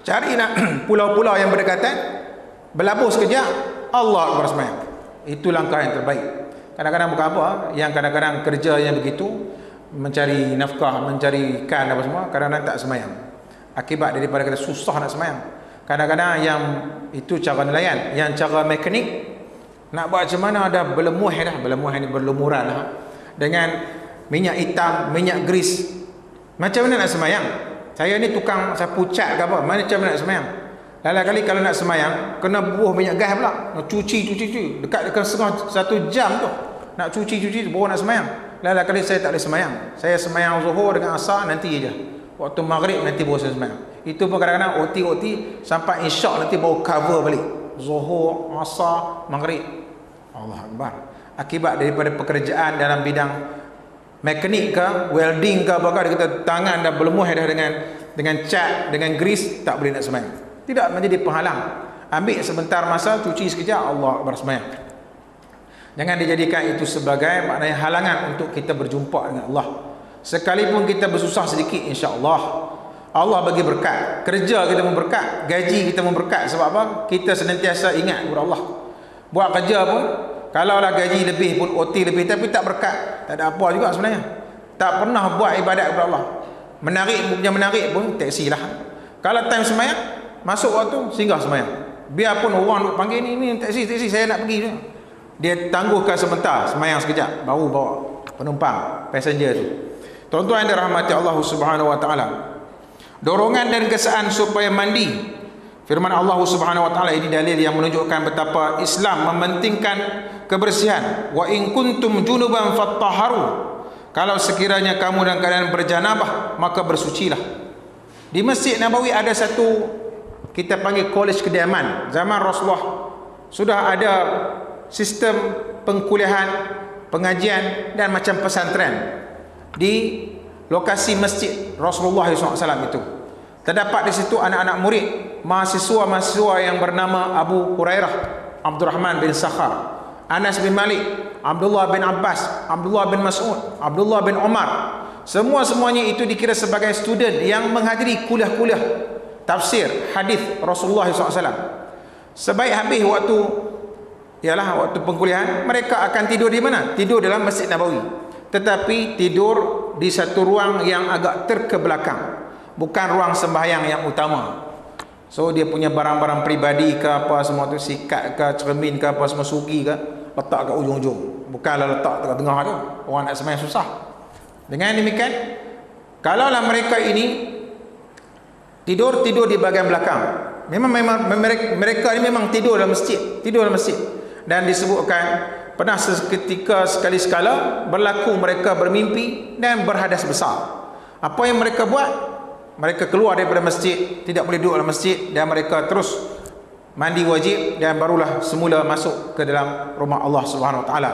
carilah pulau-pulau yang berdekatan, berlabuh sekejap, Allah Akbar semayang. Itu langkah yang terbaik. Kadang-kadang bukan apa, yang kadang-kadang kerja yang begitu, mencari nafkah, mencari ikan apa semua, kadang-kadang tak semayang. Akibat daripada kita susah nak semayang. Kadang-kadang yang itu cara nelayan, yang cara mekanik, nak buat macam mana ada berlemuh dah, berlemuh ni berlumuran lah. Dengan minyak hitam, minyak grease. Macam mana nak semayang? Saya ni tukang sapu cat ke apa, macam mana nak semayang? Lain-lain kali kalau nak semayang, kena bubuh minyak gas pula. Nak cuci. Dekat setengah 1 jam tu. Nak cuci, baru nak semayang. Lain-lain kali saya tak boleh semayang. Saya semayang zuhur dengan asar nanti je. Waktu maghrib nanti baru saya semayang. Itu pun kadang-kadang OT sampai isyak nanti baru cover balik. Zuhur, asar, maghrib. Allah Akbar. Akibat daripada pekerjaan dalam bidang mekanik ke, welding ke, apa kita tangan dah berlemuh dah dengan cat, dengan grease, tak boleh nak semayang. Tidak menjadi penghalang. Ambil sebentar masa, cuci sekejap, Allah Akbar semayang. Jangan dijadikan itu sebagai maknanya halangan untuk kita berjumpa dengan Allah. Sekalipun kita bersusah sedikit, insya-Allah Allah bagi berkat. Kerja kita pun berkat, gaji kita pun berkat. Sebab apa? Kita senantiasa ingat kepada Allah. Buat kerja pun, kalaulah gaji lebih pun, OT lebih, tapi tak berkat, tak ada apa juga sebenarnya. Tak pernah buat ibadat kepada Allah. Menarik pun teksi lah. Kalau time semayang, masuk waktu, singgah semayang. Biarpun orang nak panggil ni teksi saya nak pergi. Dia tangguhkan sebentar, semayang sekejap, baru bawa penumpang, passenger tu. Tuan-tuan yang dirahmati Allah Subhanahu Wa Taala, dorongan dan kesaan supaya mandi. Firman Allah Subhanahu Wa Taala ini dalil yang menunjukkan betapa Islam mementingkan kebersihan. Wa in kuntum junuban fattaharu. Kalau sekiranya kamu dalam keadaan berjanabah, maka bersucilah. Di Masjid Nabawi ada satu, kita panggil college kediaman. Zaman Rasulullah sudah ada sistem pengkuliahan, pengajian dan macam pesantren di lokasi masjid Rasulullah SAW itu. Terdapat di situ anak-anak murid, mahasiswa-mahasiswa yang bernama Abu Hurairah, Abdurrahman bin Sakhar, Anas bin Malik, Abdullah bin Abbas, Abdullah bin Mas'ud, Abdullah bin Umar. Semua-semuanya itu dikira sebagai student yang menghadiri kuliah-kuliah tafsir hadis Rasulullah SAW. Sebaik habis waktu pengkuliahan, mereka akan tidur di mana? Tidur dalam Masjid Nabawi. Tetapi tidur di satu ruang yang agak terkebelakang, bukan ruang sembahyang yang utama. So dia punya barang-barang peribadi ke apa semua tu, sikat ke, cermin ke apa semua, sugi ke, letak kat ujung-ujung. Bukanlah letak tengah-tengah tu. Orang nak sembahyang susah. Dengan demikian, kalaulah mereka ini tidur di bahagian belakang, memang mereka ini memang tidur dalam masjid, dan disebutkan pernah seketika sekali sekala berlaku mereka bermimpi dan berhadas besar. Apa yang mereka buat? Mereka keluar daripada masjid, tidak boleh duduk dalam masjid, dan mereka terus mandi wajib dan barulah semula masuk ke dalam rumah Allah Subhanahu Wa Taala,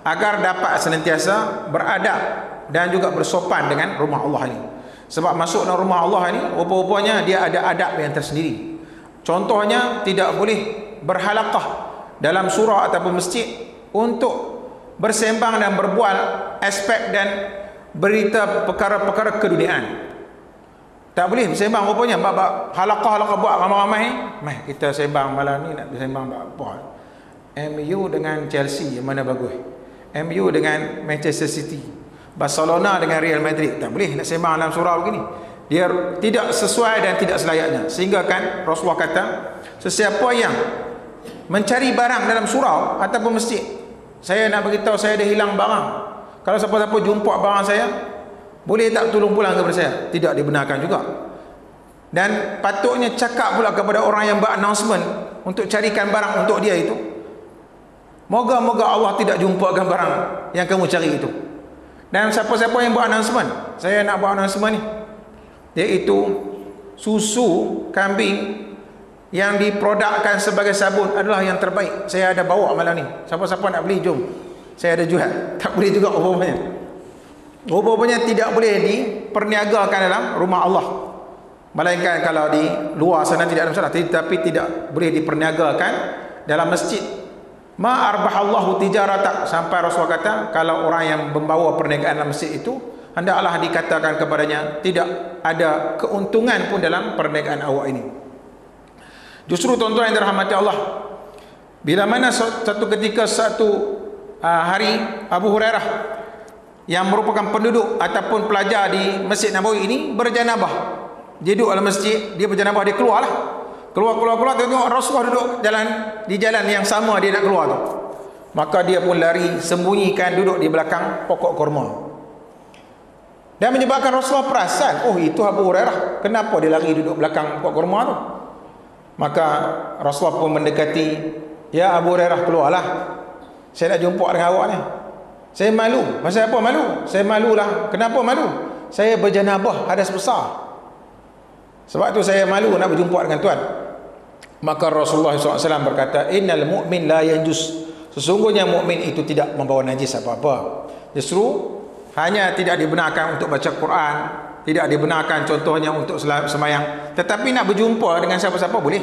agar dapat senantiasa beradab dan juga bersopan dengan rumah Allah ini. Sebab masuk dalam rumah Allah ini, rupa-rupanya dia ada adab yang tersendiri. Contohnya, tidak boleh berhalaqah dalam surau ataupun masjid untuk bersembang dan berbual aspek dan berita perkara-perkara keduniaan. Tak boleh bersembang rupanya. Halaqah buat ramai-ramai, kita sembang malam ni, nak bersembang apa? MU dengan Chelsea yang mana bagus? MU dengan Manchester City, Barcelona dengan Real Madrid. Tak boleh nak sembang dalam surau begini. Dia tidak sesuai dan tidak selayaknya. Sehingga kan Rasulullah kata, sesiapa yang mencari barang dalam surau ataupun masjid, saya nak beritahu saya dah hilang barang. Kalau siapa-siapa jumpa barang saya, boleh tak tolong pulang kepada saya? Tidak dibenarkan juga. Dan patutnya cakap pula kepada orang yang ber-announcement untuk carikan barang untuk dia itu, moga-moga Allah tidak jumpakan barang yang kamu cari itu. Dan siapa-siapa yang buat announcement, saya nak buat announcement ni, iaitu susu kambing yang diprodukkan sebagai sabun adalah yang terbaik. Saya ada bawa malam ni. Siapa-siapa nak beli, jom. Saya ada jual. Tak boleh juga rupanya tidak boleh diperniagakan dalam rumah Allah. Melainkan kalau di luar sana tidak ada masalah, tapi tidak boleh diperniagakan dalam masjid. Ma arbahallahu tijarata, sampai Rasulullah kata, kalau orang yang membawa perniagaan dalam masjid itu, hendaklah dikatakan kepadanya, tidak ada keuntungan pun dalam perniagaan awak ini. Justru tuan-tuan yang dirahmati Allah, bila mana satu ketika satu hari Abu Hurairah yang merupakan penduduk ataupun pelajar di Masjid Nabawi ini berjanabah. Dia duduk dalam masjid, dia berjanabah, dia keluarlah. Keluar, tengok Rasulullah duduk di jalan yang sama dia nak keluar tu. Maka dia pun lari, sembunyikan, duduk di belakang pokok kurma. Dan menyebabkan Rasulullah perasan, oh itu Abu Hurairah, kenapa dia lari duduk belakang pokok kurma tu? Maka Rasulullah pun mendekati, ya Abu Hurairah, keluarlah. Saya nak jumpa dengan awak ni. Saya malu. Pasal apa malu? Saya malulah. Kenapa malu? Saya berjanabah, hadas besar. Sebab tu saya malu nak berjumpa dengan tuan. Maka Rasulullah SAW berkata, innal mu'min la yanjus. Sesungguhnya mukmin itu tidak membawa najis apa-apa. Justru hanya tidak dibenarkan untuk baca Quran, tidak dibenarkan contohnya untuk sembahyang. Tetapi nak berjumpa dengan siapa-siapa boleh.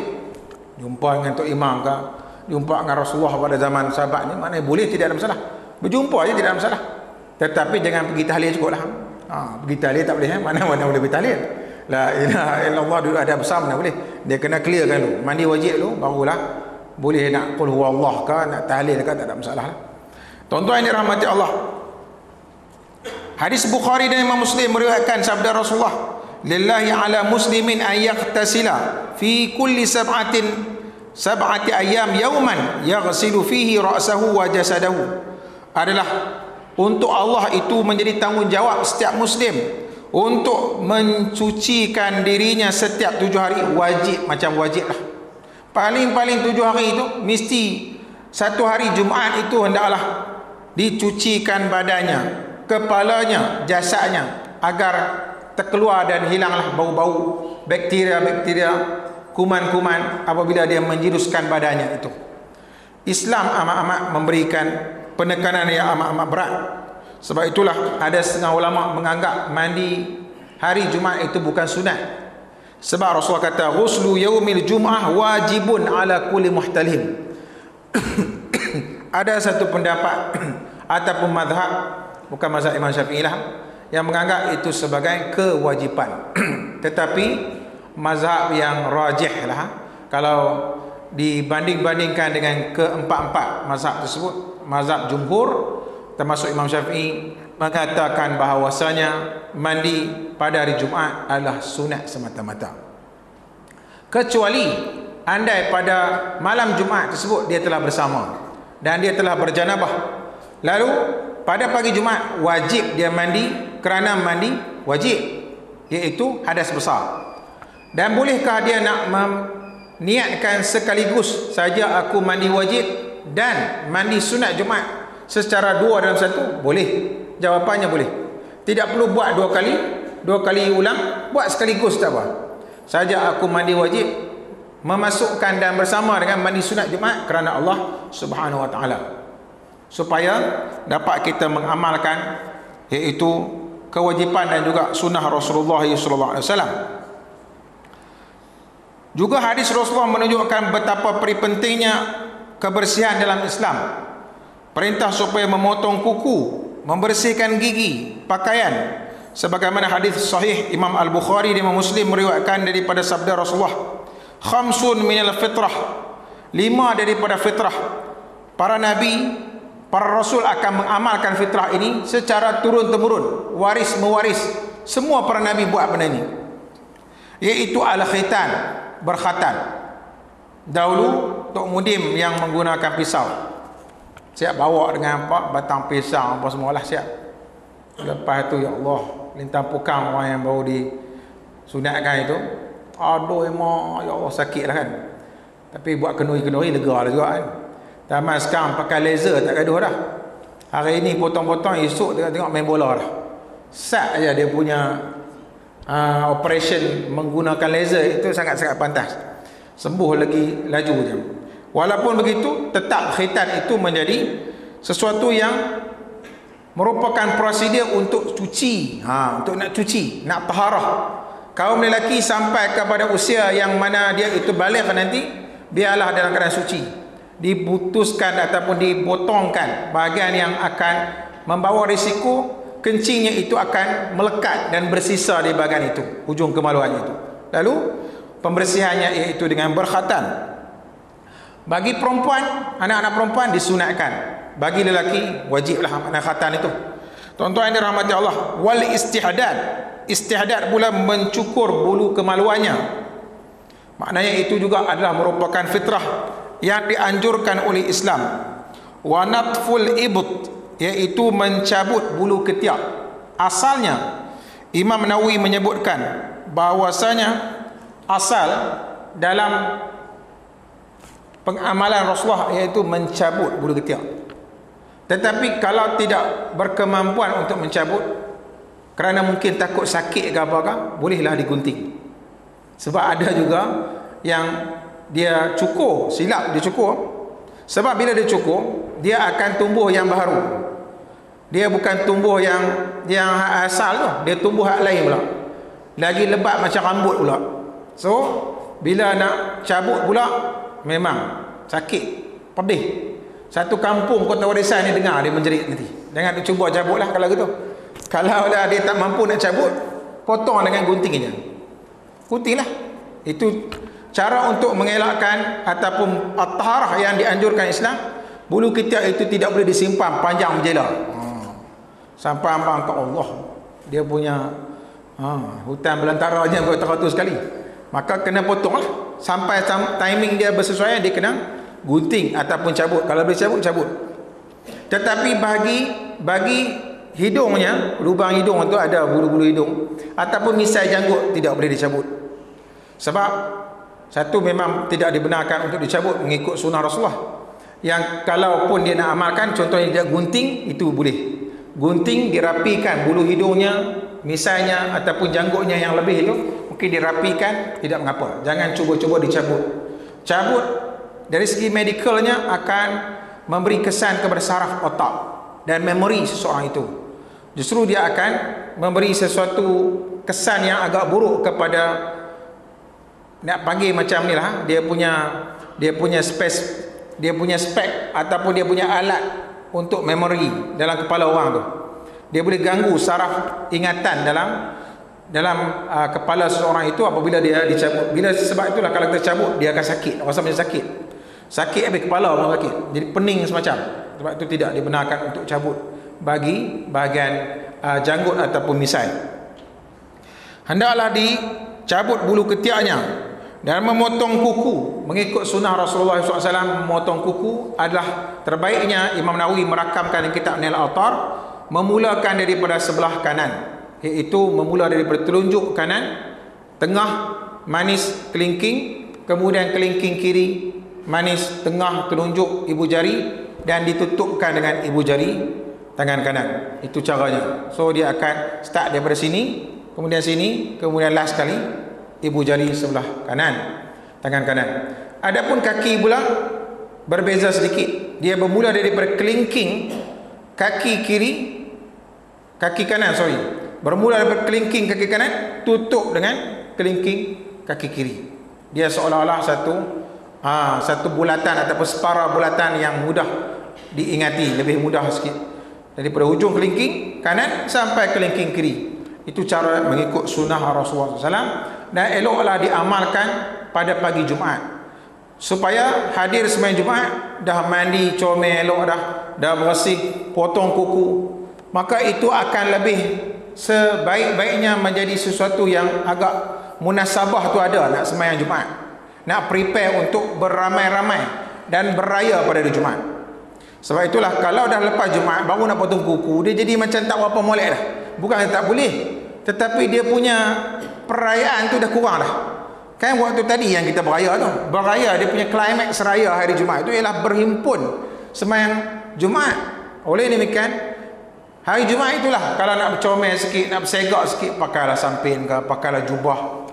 Jumpa dengan Tok Imam ke, jumpa dengan Rasulullah pada zaman sahabat ni, maknanya boleh, tidak ada masalah. Berjumpa aja tidak ada masalah. Tetapi jangan pergi tahlil cukuplah. Pergi tahlil tak boleh, mana boleh pergi tahlil. La ilaha illallah dulu ada besar mana boleh. Dia kena clearkan dulu, mandi wajib dulu, barulah boleh nak qul huwallah ke, nak tahlil ke, tak ada masalah lah. Tuan-tuan yang dirahmati Allah, hadis Bukhari dan Imam Muslim meriwayatkan sabda Rasulullah, lillahi ala muslimin an yaqtasila fi kulli sab'ati ayyam yawman yaghsilu fihi ra'sahu wa jasadahu. Adalah untuk Allah itu menjadi tanggungjawab setiap muslim untuk mencucikan dirinya setiap 7 hari. Wajib, macam wajib lah. Paling-paling 7 hari itu mesti satu hari Jumaat itu hendaklah dicucikan badannya, kepalanya, jasadnya, agar terkeluar dan hilanglah bau-bau bakteria-bakteria, kuman-kuman apabila dia menjiruskan badannya itu. Islam amat-amat memberikan penekanan yang amat-amat berat. Sebab itulah ada setengah ulama menganggap mandi hari Jumaat itu bukan sunat. Sebab Rasulullah kata ghuslu yaumil jum'ah wajibun ala kulli muhtalim. Ada satu pendapat ataupun mazhab, bukan mazhab Imam Syafi'i lah, yang menganggap itu sebagai kewajipan. Tetapi mazhab yang rajih lah, kalau dibanding-bandingkan dengan keempat-empat mazhab tersebut, mazhab jumhur termasuk Imam Syafi'i mengatakan bahawasanya mandi pada hari Jumaat adalah sunat semata-mata. Kecuali andai pada malam Jumaat tersebut dia telah bersama dan dia telah berjanabah, lalu pada pagi Jumaat wajib dia mandi, kerana mandi wajib, iaitu hadas besar. Dan bolehkah dia nak niatkan sekaligus saja aku mandi wajib dan mandi sunat Jumaat secara dua dalam satu? Boleh. Jawapannya boleh. Tidak perlu buat dua kali ulang, buat sekaligus tak apa. Saja aku mandi wajib, memasukkan dan bersama dengan mandi sunat Jumaat kerana Allah Subhanahu wa taala, supaya dapat kita mengamalkan iaitu kewajipan dan juga sunnah Rasulullah sallallahu alaihi wasallam. Juga hadis Rasulullah menunjukkan betapa pentingnya kebersihan dalam Islam. Perintah supaya memotong kuku, membersihkan gigi, pakaian. Sebagaimana hadis sahih Imam Al-Bukhari dan Imam Muslim meriwayatkan daripada sabda Rasulullah, khamsun minal fitrah, 5 daripada fitrah. Para nabi, para rasul akan mengamalkan fitrah ini secara turun-temurun, waris mewaris. Semua para nabi buat benda ini, iaitu al-khitan, berkhatan. Dahulu Tok Mudim yang menggunakan pisau, siap bawa dengan apa, batang pisau apa semualah siap. Lepas tu ya Allah, lintang pukang orang yang baru disunatkan itu, aduh emak, ya Allah sakit lah kan. Tapi buat kenuri-kenuri lega lah juga kan. Taman sekarang pakai laser tak gaduh dah. Hari ini potong-potong, esok tengok main bola dah. Sat aja dia punya operation menggunakan laser itu sangat-sangat pantas. Sembuh lagi laju je. Walaupun begitu, tetap khitan itu menjadi sesuatu yang merupakan prosedur untuk cuci, untuk nak cuci, nak taharah. Kaum lelaki sampai kepada usia yang mana dia itu baligh nanti, biarlah dalam keadaan suci. Diputuskan ataupun dipotongkan bahagian yang akan membawa risiko kencingnya itu akan melekat dan bersisa di bahagian itu, hujung kemaluannya itu. Lalu pembersihannya iaitu dengan berkhatan. Bagi perempuan, anak-anak perempuan disunatkan. Bagi lelaki wajiblah makna khatan itu. Tuan-tuan yang dirahmati Allah, wal istihdad. Istihdad pula mencukur bulu kemaluannya. Maknanya itu juga adalah merupakan fitrah yang dianjurkan oleh Islam. Wa natful ibut, iaitu mencabut bulu ketiak. Asalnya Imam Nawawi menyebutkan bahawasanya asal dalam pengamalan Rasulullah iaitu mencabut bulu ketiak. Tetapi kalau tidak berkemampuan untuk mencabut, kerana mungkin takut sakit ke apa-apa, bolehlah digunting. Sebab ada juga yang dia cukur, silap dia cukur. Sebab bila dia cukur, dia akan tumbuh yang baru. Dia bukan tumbuh yang asal tu, dia tumbuh hak lain pula. Lagi lebat macam rambut pula. So, bila nak cabut pula, memang sakit, pedih. Satu kampung Kota Warisan ni dengar dia menjerit nanti. Jangan dia cuba cabutlah kalau gitu. Kalau dah dia tak mampu nak cabut, potong dengan gunting aja. Guntinglah. Itu cara untuk mengelakkan ataupun at-taharah yang dianjurkan Islam. Bulu ketiak itu tidak boleh disimpan panjang menjela. Sampai ambang ke Allah, dia punya hutan belantaranya kau teratur sekali. Maka kena potonglah. Sampai timing dia bersesuaian, dia kena gunting ataupun cabut. Kalau boleh cabut, cabut. Tetapi bagi hidungnya, lubang hidung itu ada bulu-bulu hidung ataupun misai janggut, tidak boleh dicabut. Sebab satu, memang tidak dibenarkan untuk dicabut mengikut sunnah Rasulullah. Yang kalaupun dia nak amalkan, contohnya dia gunting, itu boleh. Gunting, dirapikan bulu hidungnya, misainya ataupun janggutnya yang lebih itu, mungkin dirapikan, tidak mengapa. Jangan cuba-cuba dicabut. Cabut dari segi medikalnya akan memberi kesan kepada saraf otak dan memori seseorang itu. Justru dia akan memberi sesuatu kesan yang agak buruk kepada, nak panggil macam ni lah, dia punya spek ataupun dia punya alat untuk memori dalam kepala orang tu. Dia boleh ganggu saraf ingatan dalam kepala seseorang itu apabila dia dicabut. Sebab itulah kalau kita cabut dia akan sakit, rasa macam sakit habis kepala orang sakit, jadi pening semacam. Sebab itu tidak dibenarkan untuk cabut bagi bahagian janggut ataupun misai. Hendaklah dicabut bulu ketiaknya dan memotong kuku. Mengikut sunnah Rasulullah SAW, memotong kuku adalah terbaiknya. Imam Nawawi merakamkan kitab Nail Autar, memulakan daripada sebelah kanan, iaitu memula daripada telunjuk kanan, tengah manis kelingking, kemudian kelingking kiri manis tengah telunjuk ibu jari, dan ditutupkan dengan ibu jari tangan kanan. Itu caranya. So dia akan start daripada sini, kemudian sini, kemudian last kali ibu jari sebelah kanan, tangan kanan. Adapun kaki pula berbeza sedikit. Dia bermula daripada kelingking kaki kanan, bermula daripada kelingking kaki kanan, tutup dengan kelingking kaki kiri. Dia seolah-olah satu bulatan ataupun separa bulatan yang mudah diingati, lebih mudah sikit, daripada hujung kelingking kanan sampai kelingking kiri. Itu cara mengikut sunnah Rasulullah SAW, dan eloklah diamalkan pada pagi Jumaat, supaya hadir sembahyang Jumaat dah mandi comel elok, dah bersih, potong kuku, maka itu akan lebih sebaik-baiknya menjadi sesuatu yang agak munasabah tu ada nak sembahyang Jumaat, nak prepare untuk beramai-ramai dan berraya pada hari Jumaat. Sebab itulah kalau dah lepas Jumaat baru nak potong kuku, dia jadi macam tak berapa molek dah. Bukan tak boleh, tetapi dia punya perayaan tu dah kurang dah. Kan waktu tadi yang kita beraya tu, dia punya climax raya hari Jumaat itu ialah berhimpun sembahyang Jumaat. Oleh demikian, hari Jumaat itulah kalau nak bercomel sikit, nak bersegak sikit, pakailah sampin ke, pakailah jubah,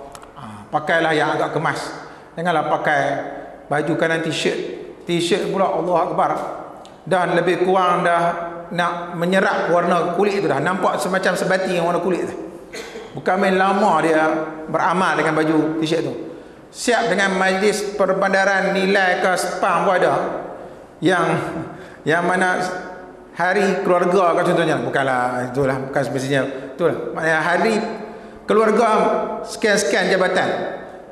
pakailah yang agak kemas. Janganlah pakai baju kanan t-shirt pula, Allah Akbar, dan lebih kurang dah nak menyerap warna kulit tu, dah nampak semacam sebati yang warna kulit tu. Bukan main lama dia beramal dengan baju t-shirt tu. Siap dengan majlis perbandaran nilai ke spam pun ada, yang mana hari keluarga ke contohnya, bukanlah itulah, bukan semestinya itulah, maknanya hari keluarga sekian-sekian jabatan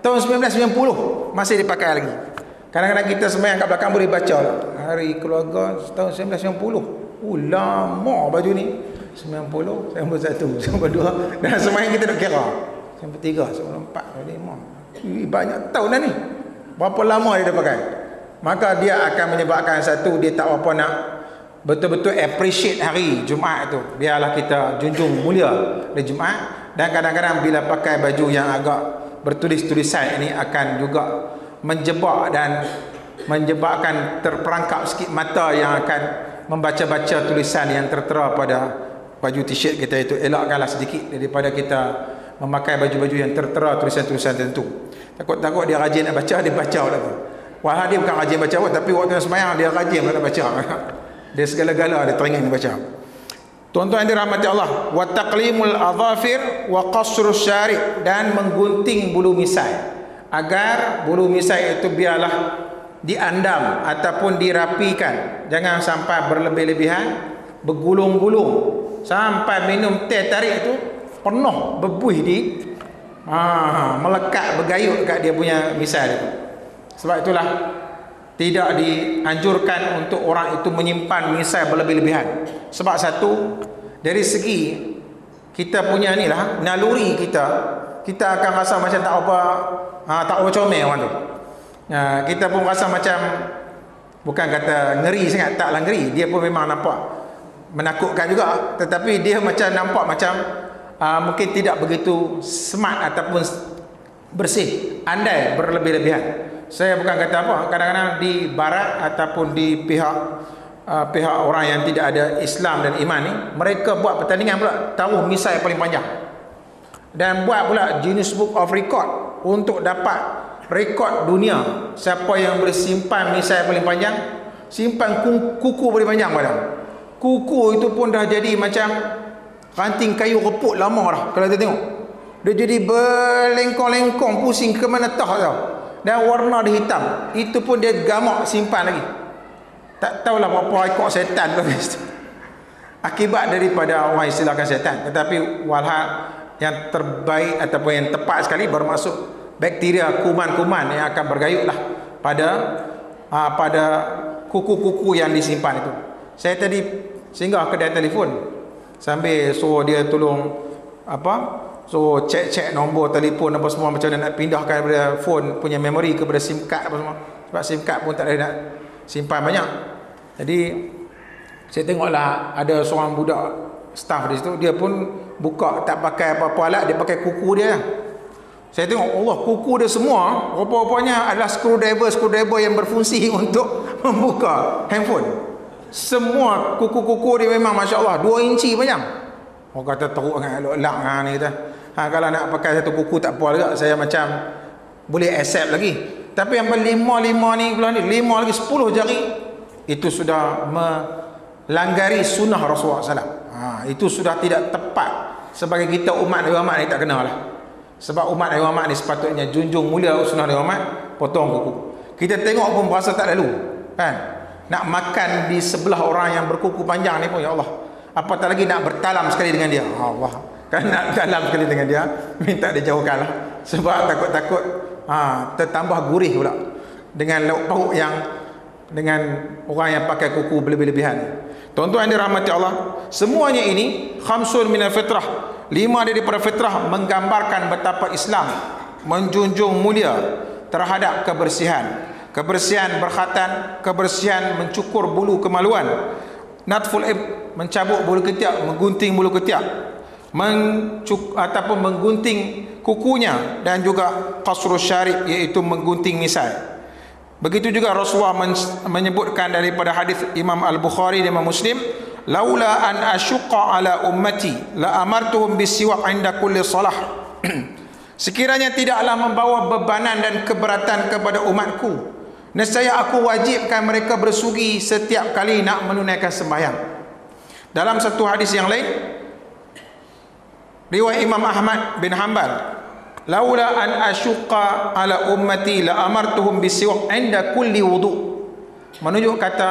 tahun 1990 masih dipakai lagi. Kadang-kadang kita sembahyang kat belakang boleh baca hari keluarga tahun 1990. Lama baju ni, 90, 91, 92, dan sembahyang kita nak kira 93, 94, 95. Banyak tahun dah ni. Berapa lama dia dah pakai. Maka dia akan menyebabkan satu, dia tak apa nak betul-betul appreciate hari Jumaat tu. Biarlah kita junjung mulia di Jumaat, dan kadang-kadang bila pakai baju yang agak bertulis-tulisan ini akan juga menjebak dan menyebabkan terperangkap sikit mata yang akan membaca-baca tulisan yang tertera pada baju t-shirt kita itu. Elakkanlah sedikit daripada kita memakai baju-baju yang tertera tulisan-tulisan tertentu. Takut-takut dia rajin nak baca, dia baca lagi. Walau dia bukan rajin baca, tapi waktu sembahyang dia rajin nak baca. Dia segala-gala dia teringin baca. Tuan-tuan yang dirahmati Allah, wa taqlimul adhafir wa qasrus syari', dan menggunting bulu misai, agar bulu misai itu biarlah diandam ataupun dirapikan, jangan sampai berlebih-lebihan, bergulung-gulung sampai minum teh tarik itu penuh berbuih melekat, bergayut kat dia punya misai itu. Sebab itulah tidak dianjurkan untuk orang itu menyimpan misai berlebih-lebihan. Sebab satu, dari segi kita punya ni lah, naluri kita akan rasa macam tak apa comel orang tu. Kita pun rasa macam, bukan kata ngeri sangat, taklah ngeri, dia pun memang nampak menakutkan juga, tetapi dia macam nampak macam mungkin tidak begitu smart ataupun bersih, andai berlebih-lebihan. Saya bukan kata apa, kadang-kadang di barat ataupun di pihak orang yang tidak ada Islam dan iman ni, mereka buat pertandingan pula taruh misai paling panjang, dan buat pula Guinness Book of Record untuk dapat rekod dunia, siapa yang boleh simpan misai paling panjang, simpan kuku paling panjang padahal. Kuku itu pun dah jadi macam Ranting kayu reput lama dah kalau kita tengok. Dia jadi berlengkong-lengkong, pusing ke mana tak tahu. Dan warna dia hitam. Itu pun dia gamak simpan lagi. Tak tahulah berapa ekor setan lepas tu. Akibat daripada orang istilahkan setan. Tetapi walhal yang terbaik ataupun yang tepat sekali bermaksud bakteria, kuman-kuman yang akan bergayutlah pada kuku-kuku yang disimpan itu. Saya tadi singgah kedai telefon sambil suruh dia tolong so cek nombor telefon apa semua, macam mana nak pindahkan daripada phone punya memori kepada SIM card apa semua. Sebab SIM card pun tak ada nak simpan banyak. Jadi saya tengoklah ada seorang budak staff di situ, dia pun buka tak pakai apa-apa alat, dia pakai kuku dia. Saya tengok, Allah, kuku dia semua rupa-rupanya adalah screwdriver yang berfungsi untuk membuka handphone. Semua kuku-kuku dia memang Masya Allah 2 inci panjang. Orang kata teruk sangat, elok-elak ni kita. Kalau nak pakai satu kuku tak apa juga, saya macam boleh accept lagi. Tapi yang 5 ni belah ni 5 lagi 10 jari, itu sudah melanggari sunnah Rasulullah SAW. Itu sudah tidak tepat. Sebagai kita umat Nabi Muhammad ni tak kena lah. Sebab umat Nabi Muhammad ni sepatutnya junjung mulia sunnah Nabi Muhammad, potong kuku. Kita tengok pun berasa tak lalu, kan? Nak makan di sebelah orang yang berkuku panjang ni pun, ya Allah, apatah lagi nak bertalam sekali dengan dia. Allah, kan nak dalam sekali dengan dia, minta dijauhkan lah. Sebab takut-takut tertambah gurih pula dengan lauk pauk yang dengan orang yang pakai kuku berlebih-lebihan. Tuan-tuan yang dirahmati Allah, semuanya ini khamsun minal fitrah, 5 daripada fitrah, menggambarkan betapa Islam menjunjung mulia terhadap kebersihan. Kebersihan berkhatan, kebersihan mencukur bulu kemaluan, natful ib, mencabut bulu ketiak, menggunting bulu ketiak, ataupun menggunting kukunya, dan juga qasrus syarib, iaitu menggunting misai. Begitu juga Rasulullah menyebutkan daripada hadis Imam Al-Bukhari dan Imam Muslim, laula an asyqa ala ummati la amartuhum bisiwak 'inda kulli salah. Sekiranya tidaklah membawa bebanan dan keberatan kepada umatku, nescaya aku wajibkan mereka bersugi setiap kali nak menunaikan sembahyang. Dalam satu hadis yang lain, riwayat Imam Ahmad bin Hanbal, laula an asyqa ala ummati la amartuhum bisiwak 'inda kulli wudu. Menunjuk kata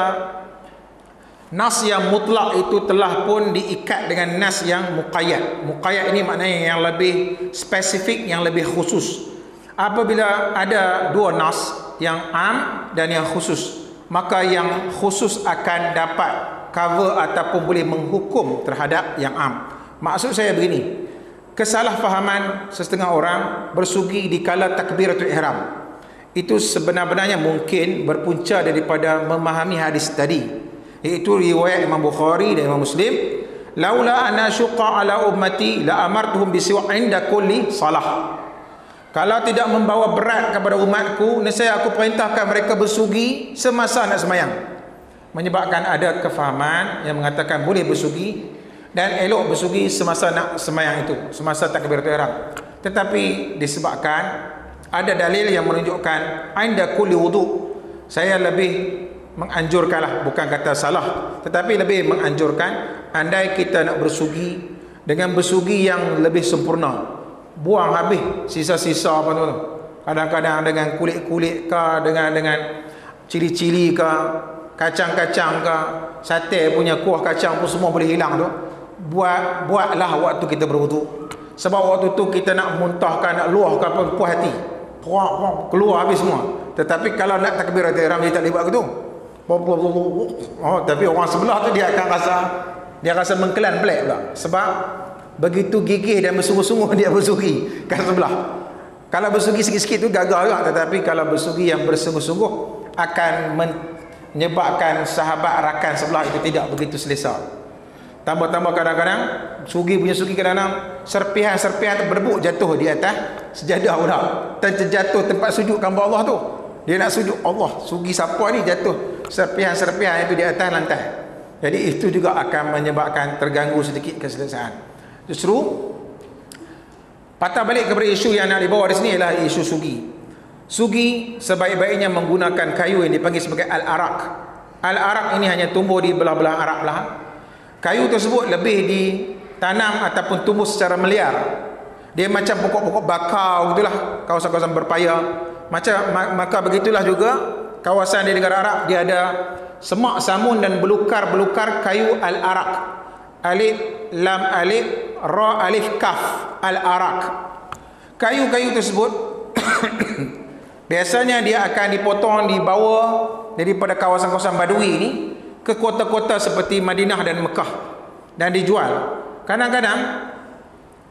nas yang mutlak itu telah pun diikat dengan nas yang muqayyad. Muqayyad ini maknanya yang lebih spesifik, yang lebih khusus. Apabila ada 2 nas, yang am dan yang khusus, maka yang khusus akan dapat cover ataupun boleh menghukum terhadap yang am. Maksud saya begini, kesalahfahaman setengah orang bersugi di kala takbiratul ihram, itu sebenar-benarnya mungkin berpunca daripada memahami hadis tadi, iaitu riwayat Imam Bukhari dan Imam Muslim, laula ana syuqa ala ummati la amartuhum bisiwak 'inda kulli salah. Kalau tidak membawa berat kepada umatku, nescaya aku perintahkan mereka bersugi semasa nak sembahyang. Menyebabkan ada kefahaman yang mengatakan boleh bersugi dan elok bersugi semasa nak sembahyang itu, semasa takbiratul ihram. Tetapi disebabkan ada dalil yang menunjukkan 'inda kulli wudu, saya lebih menganjurkanlah, bukan kata salah, tetapi lebih menganjurkan, andai kita nak bersugi dengan bersugi yang lebih sempurna, buang habis sisa-sisa apa tu, kadang-kadang dengan kulit-kulit ke, dengan cili-cili ke, kacang-kacang ke, sate punya kuah kacang pun semua boleh hilang tu. Buatlah waktu kita berwudu. Sebab waktu tu kita nak muntahkan, nak luahkan apa puas hati, keluar habis semua. Tetapi kalau nak takbiratul ihram dia tak boleh buat gitu. Tapi orang sebelah tu dia akan rasa mengkelan pelik pula. Sebab begitu gigih dan bersungguh-sungguh dia bersugi kat sebelah. Kalau bersugi sikit-sikit tu gagal juga, tetapi kalau bersugi yang bersungguh-sungguh akan menyebabkan sahabat rakan sebelah itu tidak begitu selesa. Tambah-tambah kadang-kadang sugi kadang-kadang serpihan-serpihan berbuk jatuh di atas sejadah pula, dan terjatuh tempat sujud hamba Allah tu. Dia nak sujud, Allah, sugi siapa ni, jatuh serpihan-serpihan itu di atas lantai. Jadi itu juga akan menyebabkan terganggu sedikit keselesaan. Justru patah balik kepada isu yang nak dibawa di sini ialah isu sugi. Sugi sebaik-baiknya menggunakan kayu yang dipanggil sebagai al-arak. Al-arak ini hanya tumbuh di belah-belah Arab lah. Kayu tersebut lebih tanam ataupun tumbuh secara meliar. Dia macam pokok-pokok bakau gitulah, kawasan-kawasan berpaya. Maka begitulah juga kawasan di negara Arab, dia ada semak samun dan belukar-belukar kayu al-arak. Alif lam alif ra alif kaf, al-arak. Kayu-kayu tersebut biasanya dia akan dipotong, dibawa daripada kawasan-kawasan badui ini ke kota-kota seperti Madinah dan Mekah dan dijual. Kadang-kadang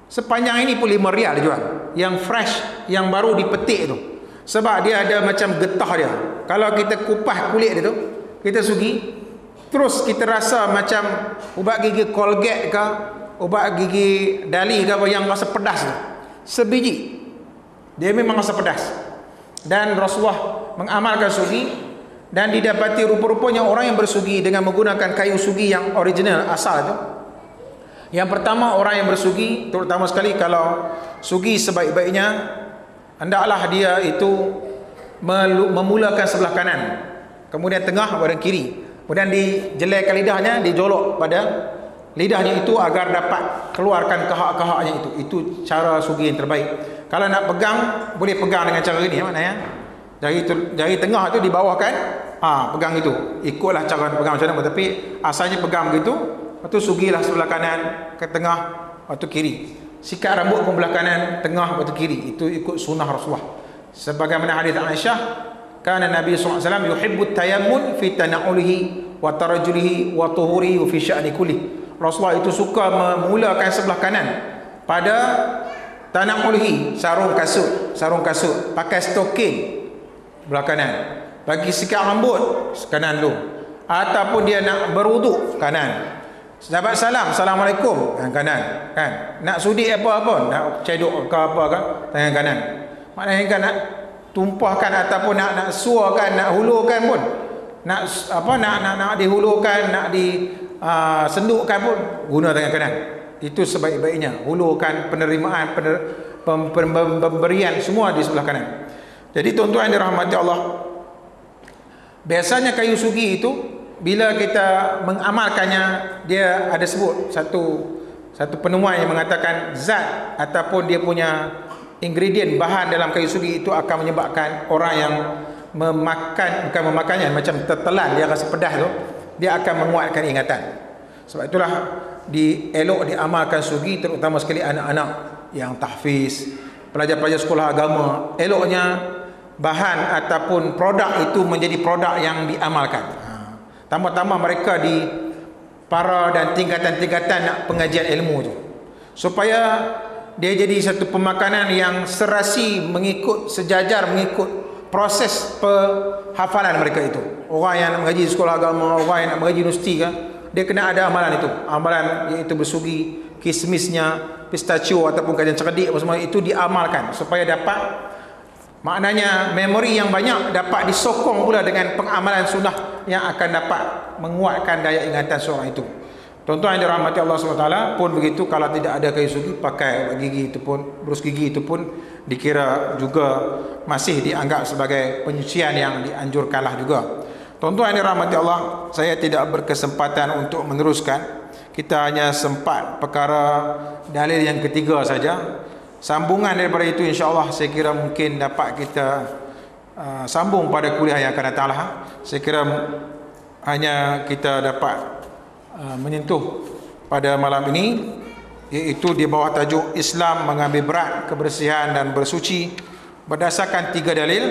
sepanjang ini pun 5 rial dijual, yang fresh, yang baru dipetik tu. Sebab dia ada macam getah dia. Kalau kita kupas kulit dia tu, kita sugi, terus kita rasa macam ubat gigi Colgate ke, ubat gigi Dali ke apa yang rasa pedas tu. Sebiji dia memang rasa pedas. Dan Rasulullah mengamalkan sugi, dan didapati rupa-rupanya orang yang bersugi dengan menggunakan kayu sugi yang original asal itu. Yang pertama, orang yang bersugi, terutama sekali kalau sugi sebaik-baiknya, hendaklah dia itu memulakan sebelah kanan, kemudian tengah, badan kiri, kemudian dijelaikan lidahnya, dijolok pada lidahnya itu agar dapat keluarkan kahak-kahaknya itu. Itu cara sugi yang terbaik. Kalau nak pegang, boleh pegang dengan cara ini, maknanya jari tengah itu di bawah kan, pegang itu, ikutlah cara pegang macam mana, tapi asalnya pegang begitu. Lepas tu sugilah sebelah kanan ke tengah, lepas tu kiri. Sikat rambut pun belah kanan, tengah, lepas tu kiri. Itu ikut sunnah Rasulullah. Sebagaimana hadis Aisyah, kana Nabi SAW yuhibbu tayammun fi tana'ulihi wa tarajulihi wa tuhurihi wa fi sya'ni kulli. Rasulullah itu suka memulakan sebelah kanan pada tana'ulihi, sarung kasut, pakai stoking belah kanan. Bagi sikat rambut, kanan dulu. Ataupun dia nak berwuduk, kanan. Dapat salam, assalamualaikum, tangan kanan kan. Nak sudi apa-apa, nak cedok ke apa kan, tangan kanan. Maknanya kan nak tumpahkan ataupun nak suarkan, nak hulurkan pun, nak apa, nak dihulurkan, nak disendukkan pun, guna tangan kanan. Itu sebaik-baiknya. Hulurkan, penerimaan, pemberian semua di sebelah kanan. Jadi tuan-tuan yang dirahmati Allah, biasanya kayu sugi itu bila kita mengamalkannya, dia ada sebut satu penemuan yang mengatakan zat ataupun dia punya ingredient, bahan dalam kayu sugi itu akan menyebabkan orang yang bukan memakannya, macam tertelan, dia rasa pedas tu, dia akan menguatkan ingatan. Sebab itulah dielok diamalkan sugi, terutama sekali anak-anak yang tahfiz, pelajar-pelajar sekolah agama. Eloknya bahan ataupun produk itu menjadi produk yang diamalkan. Tambah-tambah mereka di para dan tingkatan-tingkatan nak pengajian ilmu tu, supaya dia jadi satu pemakanan yang serasi, mengikut sejajar, mengikut proses penghafalan mereka itu. Orang yang nak mengaji sekolah agama, orang yang nak mengaji universiti kan, dia kena ada amalan itu. Amalan iaitu bersugi, kismisnya, pistachio ataupun kajian cerdik apa semua itu diamalkan supaya dapat, maknanya memori yang banyak dapat disokong pula dengan pengamalan sunnah yang akan dapat menguatkan daya ingatan seorang itu. Tuan-tuan yang dirahmati Allah SWT pun begitu. Kalau tidak ada kayu sugi, pakai gigi itu pun, berus gigi itu pun dikira juga masih dianggap sebagai penyucian yang dianjurkanlah juga. Tuan-tuan yang dirahmati Allah, saya tidak berkesempatan untuk meneruskan. Kita hanya sempat perkara dalil yang ketiga saja. Sambungan daripada itu insya-Allah saya kira mungkin dapat kita sambung pada kuliah yang akan datang lah. Saya kira hanya kita dapat menyentuh pada malam ini, iaitu di bawah tajuk Islam mengambil berat kebersihan dan bersuci, berdasarkan 3 dalil.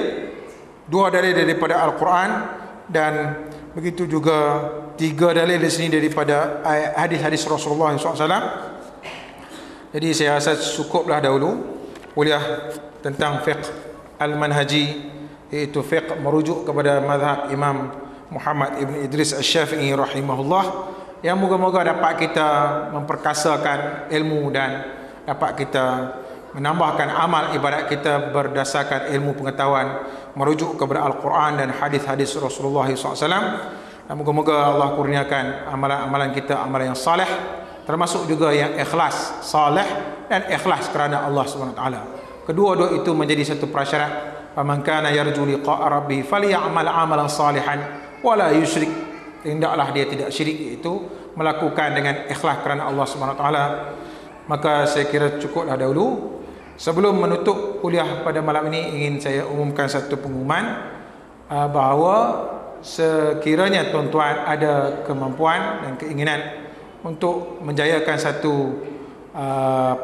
2 dalil daripada Al-Quran, dan begitu juga 3 dalil di sini daripada hadis-hadis Rasulullah SAW. Jadi saya rasa cukuplah dahulu kuliah tentang fiqh al-manhaji, iaitu fiqh merujuk kepada mazhab Imam Muhammad ibn Idris Asy-Syafi'i rahimahullah, yang moga-moga dapat kita memperkasakan ilmu dan dapat kita menambahkan amal ibadat kita berdasarkan ilmu pengetahuan merujuk kepada Al-Quran dan hadis-hadis Rasulullah SAW. Dan moga-moga Allah kurniakan amalan-amalan kita amalan yang saleh, termasuk juga yang ikhlas, saleh dan ikhlas kerana Allah SWT. Kedua-dua itu menjadi satu prasyarat. Faman kana yarju liqa'a rabbih falyamal amalan salihan wala yusyrik. Hendaklah dia tidak syirik, iaitu melakukan dengan ikhlas kerana Allah SWT. Maka saya kira cukuplah dahulu. Sebelum menutup kuliah pada malam ini, ingin saya umumkan satu pengumuman bahawa sekiranya tuan-tuan ada kemampuan dan keinginan untuk menjayakan satu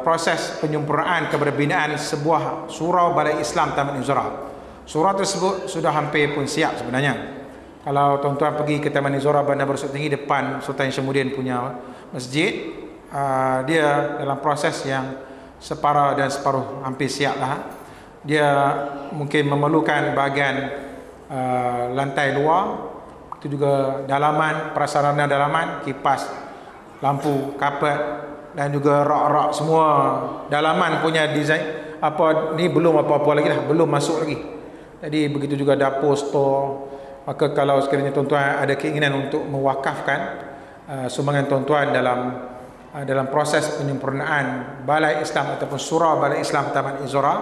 proses penyempurnaan kepada binaan sebuah surau Balai Islam Taman Izora. Surau tersebut sudah hampir pun siap sebenarnya. Kalau tuan-tuan pergi ke Taman Izora Bandar Bersut Tinggi depan Sultan Syamuddin punya masjid, dia dalam proses yang separuh dan separuh hampir siap lah. Dia mungkin memerlukan bahagian lantai luar, itu juga dalaman, prasarana dalaman, kipas, lampu, kapet dan juga rak-rak semua dalaman punya design apa ni belum apa-apa lagi lah, belum masuk lagi. Jadi begitu juga dapur, store. Maka kalau sekiranya tuan-tuan ada keinginan untuk mewakafkan sumbangan tuan-tuan dalam proses penyempurnaan Balai Islam ataupun Surau Balai Islam Taman Izora,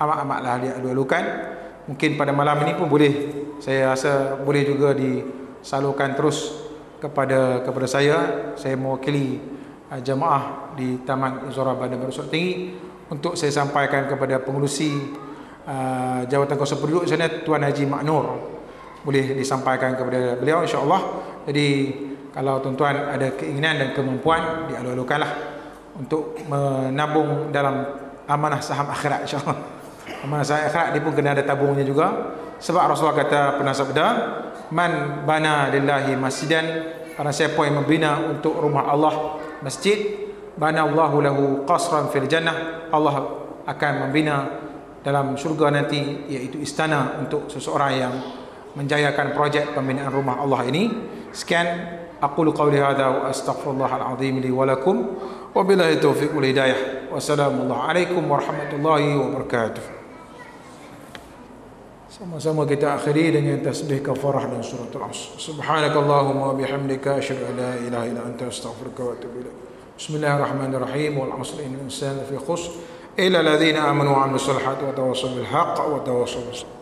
amat-amatlah dialu-alukan. Mungkin pada malam ini pun boleh, saya rasa boleh juga disalurkan terus kepada saya. Saya mewakili jemaah di Taman Izora Bandar Bersut Tinggi untuk saya sampaikan kepada pengurusi Jawatan Kuasa Penduduk sana, Tuan Haji Maknur. Boleh disampaikan kepada beliau insya-Allah. Jadi kalau tuan-tuan ada keinginan dan kemampuan, dialu-alukanlah untuk menabung dalam amanah saham akhirat insya-Allah. Amanah saham akhirat dia pun kena ada tabungnya juga. Sebab Rasulullah kata, pernah sabda, man bana lillahi masjidan, barang siapa yang membina untuk rumah Allah masjid, bana Allahu lahu qasran fil jannah, Allah akan membina dalam syurga nanti, iaitu istana untuk seseorang yang menjayakan projek pembinaan rumah Allah ini. Sekian aqulu qawli hadza wa astaghfirullahal azim li wa lakum wa billahi taufiq wal hidayah. Wassalamualaikum warahmatullahi wabarakatuh. Sama-sama kita akhiri dengan tasbih kafarah dan suratul Asr. Subhanakallahumma wa bihamdika asyhadu an la ilaha illa anta astaghfiruka wa atubu ilaik. Bismillahirrahmanirrahim. Wal 'asri innal insana lafi khusr illa alladhina amanu wa 'amilus solihati wa tawassaw bil haqq wa tawassaw bis sabr.